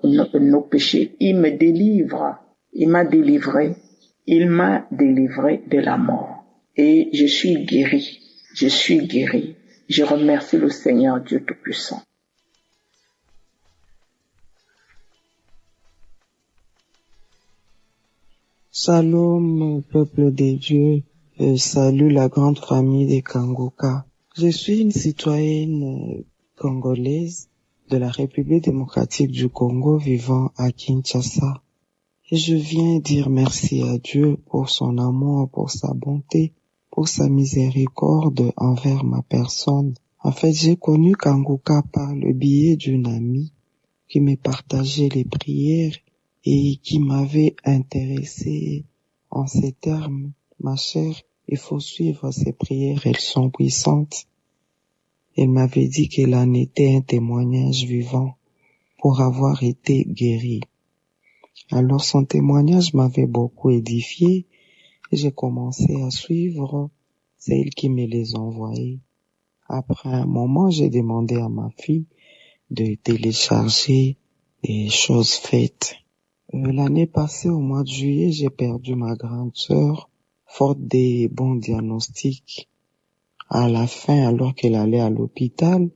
S16: péchés. Il me délivre, il m'a délivré de la mort. Et je suis guéri. Je remercie le Seigneur Dieu Tout-Puissant.
S3: Shalom, peuple de Dieu, salut la grande famille des Kangoka. Je suis une citoyenne congolaise de la République démocratique du Congo vivant à Kinshasa. Et je viens dire merci à Dieu pour son amour, pour sa bonté, pour sa miséricorde envers ma personne. En fait, j'ai connu Kangoka par le biais d'une amie qui me partageait les prières et qui m'avait intéressé en ces termes. Ma chère, il faut suivre ces prières, elles sont puissantes. Elle m'avait dit qu'elle en était un témoignage vivant pour avoir été guérie. Alors son témoignage m'avait beaucoup édifié et j'ai commencé à suivre. C'est elle qui me les envoyait. Après un moment, j'ai demandé à ma fille de télécharger des choses faites. L'année passée, au mois de juillet, j'ai perdu ma grande sœur, faute des bons diagnostics. À la fin, alors qu'elle allait à l'hôpital,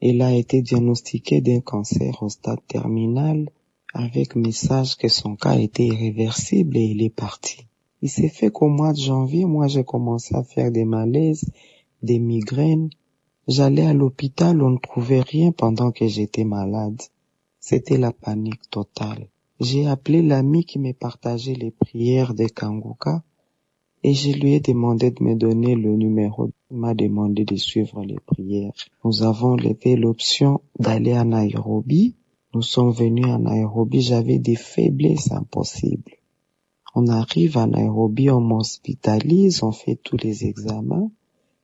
S3: elle a été diagnostiquée d'un cancer au stade terminal, avec message que son cas était irréversible et il est parti. Il s'est fait qu'au mois de janvier, moi j'ai commencé à faire des malaises, des migraines. J'allais à l'hôpital, on ne trouvait rien pendant que j'étais malade. C'était la panique totale. J'ai appelé l'ami qui me partageait les prières de Kangoka et je lui ai demandé de me donner le numéro. Il m'a demandé de suivre les prières. Nous avons levé l'option d'aller à Nairobi. Nous sommes venus à Nairobi, j'avais des faiblesses impossibles. On arrive à Nairobi, on m'hospitalise, on fait tous les examens.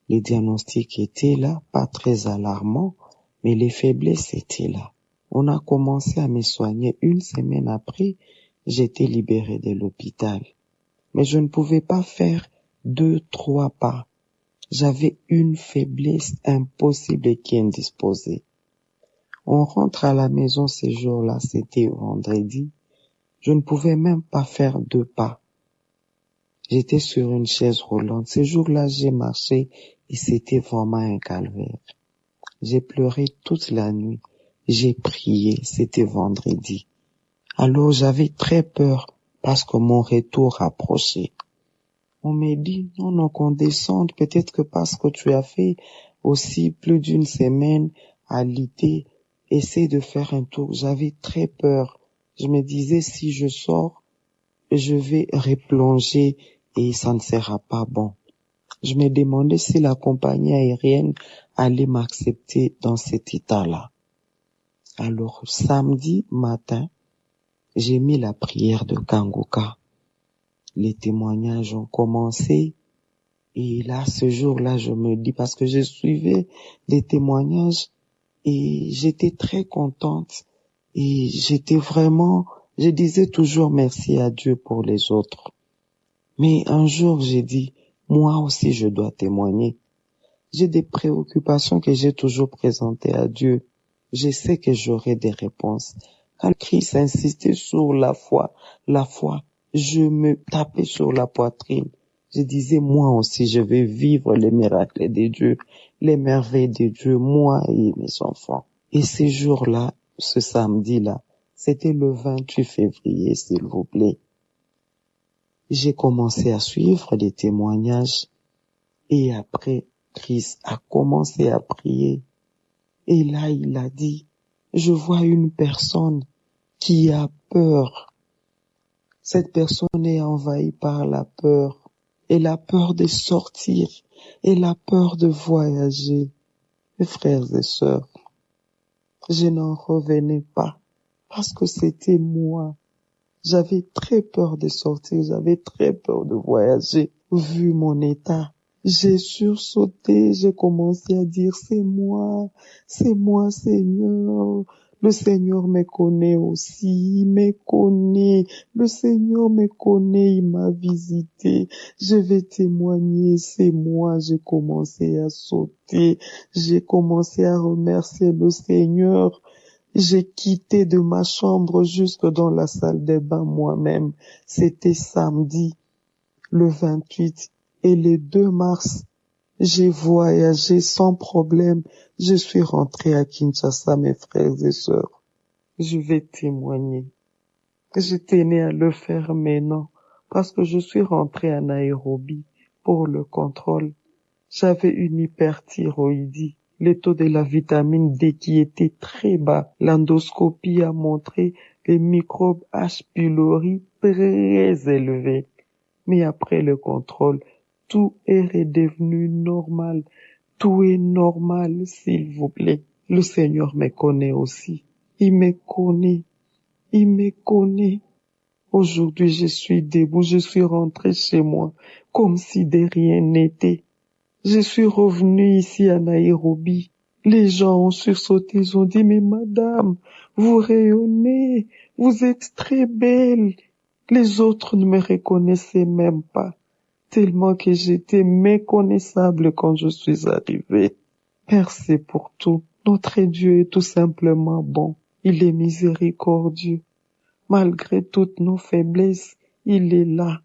S3: Les diagnostics étaient là, pas très alarmants, mais les faiblesses étaient là. On a commencé à me soigner. Une semaine après, j'étais libérée de l'hôpital. Mais je ne pouvais pas faire 2-3 pas. J'avais une faiblesse impossible et qui indisposée. On rentre à la maison ces jours-là, c'était vendredi. Je ne pouvais même pas faire 2 pas. J'étais sur une chaise roulante. Ces jours-là, j'ai marché et c'était vraiment un calvaire. J'ai pleuré toute la nuit. J'ai prié. C'était vendredi. Alors j'avais très peur parce que mon retour approchait. On m'a dit, non, qu'on descende. Peut-être que parce que tu as fait aussi plus d'une semaine à l'IT, essaie de faire un tour. J'avais très peur. Je me disais, si je sors, je vais replonger et ça ne sera pas bon. Je me demandais si la compagnie aérienne allait m'accepter dans cet état-là. Alors, samedi matin, j'ai mis la prière de Kangoka. Les témoignages ont commencé. Et là, ce jour-là, je me dis, parce que je suivais les témoignages et j'étais très contente. Et je disais toujours merci à Dieu pour les autres. Mais un jour, j'ai dit, moi aussi, je dois témoigner. J'ai des préoccupations que j'ai toujours présentées à Dieu. Je sais que j'aurai des réponses. Quand Christ insistait sur la foi, je me tapais sur la poitrine. Je disais, moi aussi, je vais vivre les miracles de Dieu, les merveilles de Dieu, moi et mes enfants. Et ces jours-là, ce samedi-là, c'était le 28 février, s'il vous plaît. J'ai commencé à suivre les témoignages et après, Christ a commencé à prier. Et là, il a dit, je vois une personne qui a peur. Cette personne est envahie par la peur. Elle a peur de sortir. Elle a peur de voyager. Mes frères et sœurs, je n'en revenais pas parce que c'était moi. J'avais très peur de sortir, j'avais très peur de voyager. Vu mon état, j'ai sursauté, j'ai commencé à dire c'est moi Seigneur. Le Seigneur me connaît aussi, il me connaît. Le Seigneur me connaît, il m'a visité. Je vais témoigner, c'est moi. J'ai commencé à sauter, j'ai commencé à remercier le Seigneur. J'ai quitté de ma chambre jusque dans la salle des bains moi-même. C'était samedi, le 28, et le 2 mars, j'ai voyagé sans problème. Je suis rentré à Kinshasa, mes frères et sœurs. Je vais témoigner. Je tenais à le faire maintenant, parce que je suis rentré à Nairobi pour le contrôle. J'avais une hyperthyroïdie. Le taux de la vitamine D qui était très bas. L'endoscopie a montré les microbes H. pylori très élevés. Mais après le contrôle, tout est redevenu normal. Tout est normal, s'il vous plaît. Le Seigneur me connaît aussi. Il me connaît. Il me connaît. Aujourd'hui, je suis debout. Je suis rentré chez moi comme si de rien n'était. Je suis revenu ici à Nairobi. Les gens ont sursauté, ils ont dit, mais madame, vous rayonnez, vous êtes très belle. Les autres ne me reconnaissaient même pas, tellement que j'étais méconnaissable quand je suis arrivée. Merci pour tout. Notre Dieu est tout simplement bon. Il est miséricordieux. Malgré toutes nos faiblesses, il est là.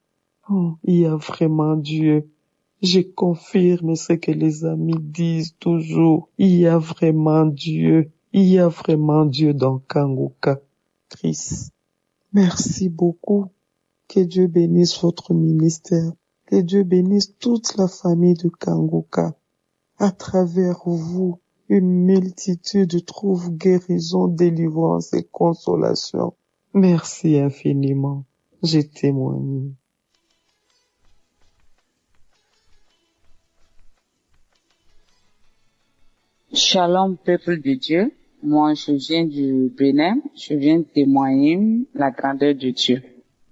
S3: Oh, il y a vraiment Dieu. Je confirme ce que les amis disent toujours. Il y a vraiment Dieu. Il y a vraiment Dieu dans Kangoka. Christ, merci beaucoup. Que Dieu bénisse votre ministère. Que Dieu bénisse toute la famille de Kangoka. À travers vous, une multitude trouve guérison, délivrance et consolation. Merci infiniment. J'ai témoigné.
S17: Shalom, peuple de Dieu. Moi, je viens du Bénin. Je viens témoigner la grandeur de Dieu.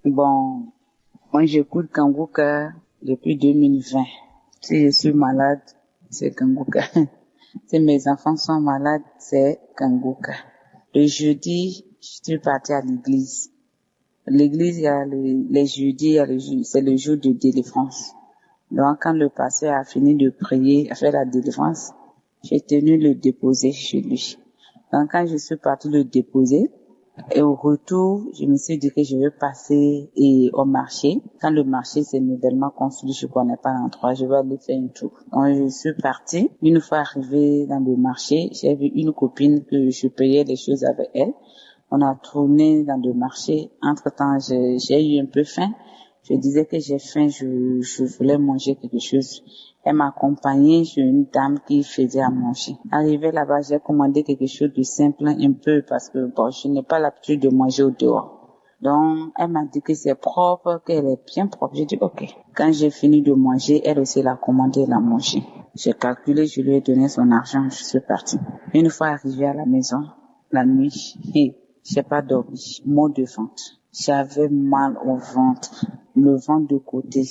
S17: Bon, Moi, j'écoute Kangoka depuis 2020. Si je suis malade, c'est Kangoka. Si mes enfants sont malades, c'est Kangoka. Le jeudi, je suis partie à l'église. L'église, il y a les jeudis, c'est le jour de délivrance. Donc, quand le pasteur a fini de prier, a fait la délivrance, j'ai tenu le déposer chez lui. Donc, quand je suis partie le déposer, et au retour, je me suis dit que je vais passer au marché. Quand le marché c'est nouvellement construit, je connais pas l'endroit, je vais aller faire un tour. Donc, je suis partie. Une fois arrivée dans le marché, j'ai vu une copine que je payais les choses avec elle. On a tourné dans le marché. Entre-temps, j'ai eu un peu faim. Je disais que j'ai faim, je voulais manger quelque chose. Elle m'a accompagnée chez une dame qui faisait à manger. Arrivée là-bas, j'ai commandé quelque chose de simple un peu parce que bon, je n'ai pas l'habitude de manger au dehors. Donc, elle m'a dit que c'est propre, qu'elle est bien propre. J'ai dit ok. Quand j'ai fini de manger, elle aussi l'a commandé, elle a mangé. J'ai calculé, je lui ai donné son argent, je suis partie. Une fois arrivée à la maison, la nuit, j'ai pas dormi. Maux de ventre. J'avais mal au ventre. Le ventre de côté.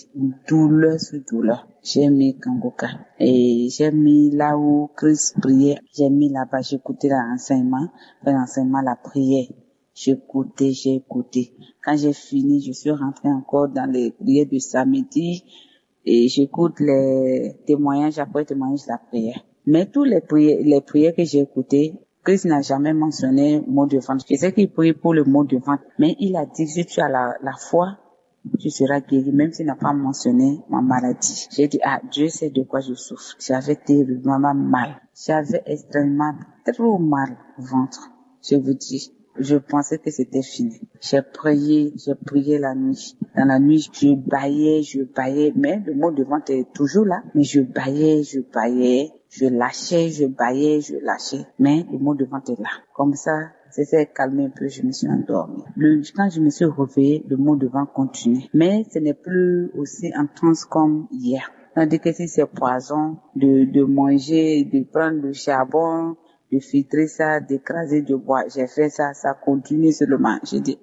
S17: Douleur sur douleur. J'ai mis Kangoka. Et j'ai mis là où Christ priait. J'ai mis là-bas, j'écoutais l'enseignement, la prière. J'ai écouté. Quand j'ai fini, je suis rentrée encore dans les prières de samedi. Et j'écoute les témoignages après témoignages de la prière. Mais tous les prières que j'ai écoutées, Christ n'a jamais mentionné mot de ventre. Je sais qu'il prie pour le mot de ventre, mais il a dit si tu as la foi, tu seras guéri, même s'il n'a pas mentionné ma maladie. J'ai dit, Dieu sait de quoi je souffre. J'avais terriblement mal. J'avais extrêmement trop mal au ventre. Je vous dis, je pensais que c'était fini. J'ai prié la nuit. Dans la nuit, je baillais, mais le mot de ventre est toujours là. Mais je baillais, je lâchais, mais le mot de ventre est là. Comme ça s'est calmé un peu, je me suis endormie. Quand je me suis réveillée, le mot de ventre continue. Mais ce n'est plus aussi intense comme hier. Tandis que si c'est poison, de manger, de prendre le charbon, de filtrer ça, d'écraser du bois, j'ai fait ça continue seulement. J'ai dit,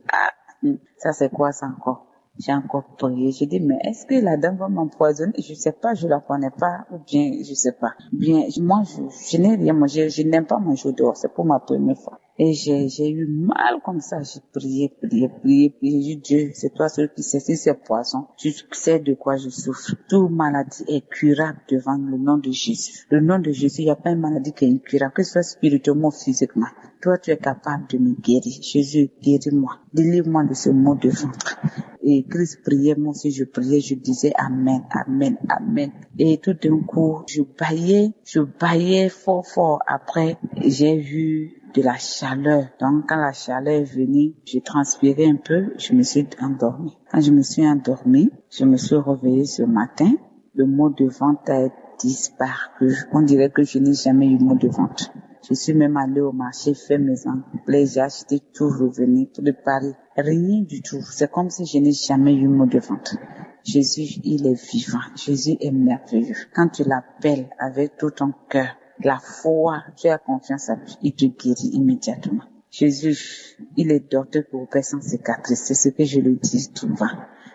S17: ça c'est quoi ça encore? J'ai encore prié. J'ai dit, mais est-ce que la dame va m'empoisonner? Je sais pas, je la connais pas, ou bien, je sais pas. Bien, moi, je n'ai rien mangé, je n'aime pas manger au dehors, c'est pour ma première fois. Et j'ai eu mal comme ça, j'ai prié. J'ai dit, Dieu, c'est toi celui qui sais si c'est poison. Tu sais de quoi je souffre. Toute maladie est curable devant le nom de Jésus. Le nom de Jésus, il n'y a pas une maladie qui est incurable, que ce soit spirituellement ou physiquement. Toi, tu es capable de me guérir. Jésus, guéris-moi. Délivre-moi de ce mot de ventre. Et Christ priait, moi aussi je priais, je disais Amen, Amen, Amen. Et tout d'un coup, je baillais fort. Après, j'ai vu de la chaleur. Donc, quand la chaleur est venue, j'ai transpiré un peu, je me suis endormie. Quand je me suis endormie, je me suis réveillée ce matin. Le mot de ventre a disparu. On dirait que je n'ai jamais eu mot de ventre. Je suis même allée au marché, fait mes emplettes, j'ai acheté tout, revenu, préparé. Rien du tout. C'est comme si je n'ai jamais eu mot de ventre. Jésus, il est vivant. Jésus est merveilleux. Quand tu l'appelles avec tout ton cœur, la foi, tu as confiance en lui, il te guérit immédiatement. Jésus, il est docteur pour paix sans cicatrice. C'est ce que je le dis souvent.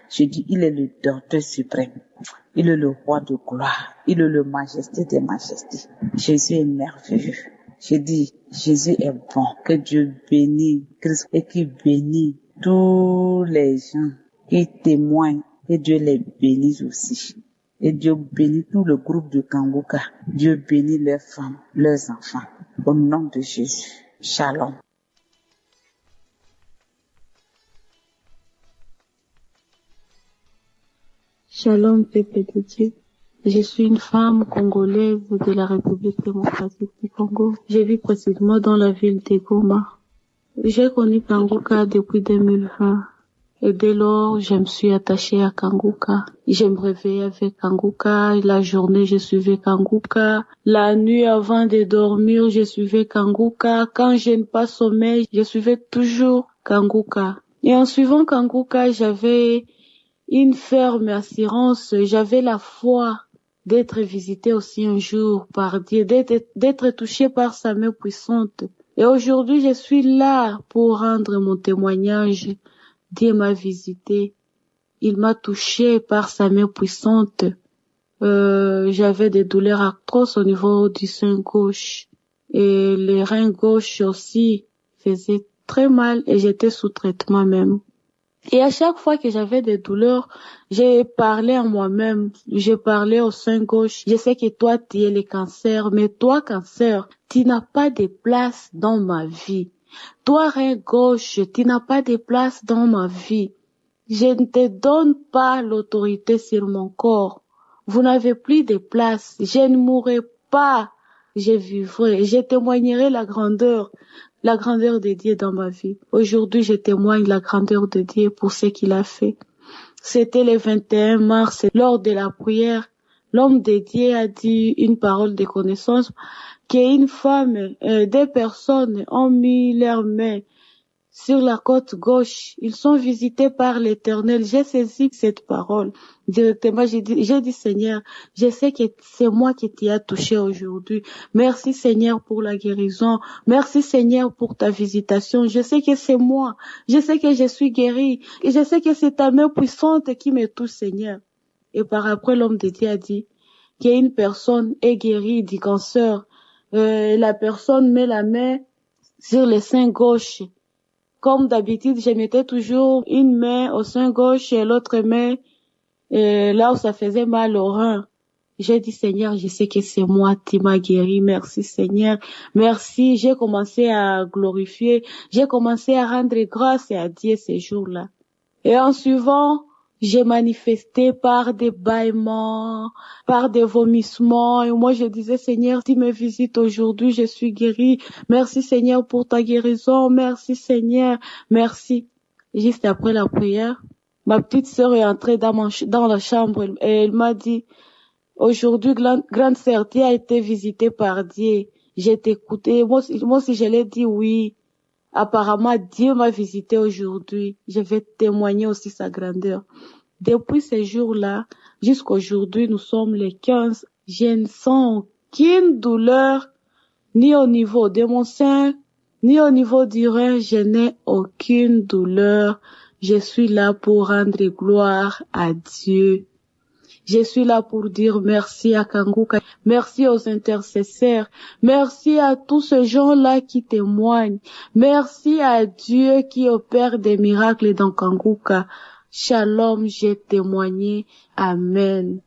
S17: Je dis, il est le docteur suprême. Il est le roi de gloire. Il est le majesté des majestés. Jésus est merveilleux. Je dis, Jésus est bon. Que Dieu bénisse Christ et qui bénit tous les gens qui témoignent. Que Dieu les bénisse aussi. Et Dieu bénit tout le groupe de Kangoka. Dieu bénit leurs femmes, leurs enfants. Au nom de Jésus. Shalom.
S18: Shalom, peuple de Dieu. Je suis une femme congolaise de la République démocratique du Congo. Je vis précisément dans la ville de Goma. J'ai connu Kangoka depuis 2020. Et dès lors, je me suis attachée à Kangoka. Je me réveillais avec Kangoka. La journée, je suivais Kangoka. La nuit, avant de dormir, je suivais Kangoka. Quand je n'ai pas sommeil, je suivais toujours Kangoka. Et en suivant Kangoka, j'avais une ferme assurance. J'avais la foi d'être visitée aussi un jour par Dieu, d'être touchée par sa main puissante. Et aujourd'hui, je suis là pour rendre mon témoignage. Dieu m'a visité Il m'a touché par sa main puissante. J'avais des douleurs atroces au niveau du sein gauche. Et les reins gauche aussi faisaient très mal et j'étais sous traitement même. Et à chaque fois que j'avais des douleurs, j'ai parlé à moi-même, j'ai parlé au sein gauche. Je sais que toi, tu es le cancer, mais toi, cancer, tu n'as pas de place dans ma vie. Toi, rein gauche, tu n'as pas de place dans ma vie. Je ne te donne pas l'autorité sur mon corps. Vous n'avez plus de place. Je ne mourrai pas. Je vivrai. Je témoignerai la grandeur de Dieu dans ma vie. Aujourd'hui, je témoigne la grandeur de Dieu pour ce qu'il a fait. C'était le 21 mars, lors de la prière. L'homme de Dieu a dit une parole de connaissance qu'une femme, deux personnes ont mis leurs mains sur la côte gauche. Ils sont visités par l'Éternel. J'ai saisi cette parole directement. J'ai dit, Seigneur, je sais que c'est moi qui t'y a touché aujourd'hui. Merci Seigneur pour la guérison. Merci Seigneur pour ta visitation. Je sais que c'est moi. Je sais que je suis guérie. Et je sais que c'est ta main puissante qui me touche, Seigneur. Et par après, l'homme de Dieu a dit qu'une personne est guérie du cancer. La personne met la main sur le sein gauche. Comme d'habitude, je mettais toujours une main au sein gauche et l'autre main là où ça faisait mal au rein. J'ai dit, Seigneur, je sais que c'est moi qui m'a guéri. Merci, Seigneur. Merci. J'ai commencé à glorifier. J'ai commencé à rendre grâce à Dieu ces jours-là. Et en suivant, j'ai manifesté par des bâillements, par des vomissements. Et moi, je disais, Seigneur, tu me visites aujourd'hui, je suis guérie. Merci, Seigneur, pour ta guérison. Merci, Seigneur. Merci. Juste après la prière, ma petite sœur est entrée dans la chambre et elle m'a dit, aujourd'hui, grande sœur, tu as été visitée par Dieu. J'ai t'écouté. Moi aussi, je l'ai dit oui. Apparemment, Dieu m'a visité aujourd'hui. Je vais témoigner aussi sa grandeur. Depuis ces jours-là, jusqu'aujourd'hui, nous sommes les 15. Je ne sens aucune douleur, ni au niveau de mon sein, ni au niveau du rein. Je n'ai aucune douleur. Je suis là pour rendre gloire à Dieu. Je suis là pour dire merci à Kanguka, merci aux intercesseurs, merci à tous ces gens-là qui témoignent, merci à Dieu qui opère des miracles dans Kanguka. Shalom, j'ai témoigné. Amen.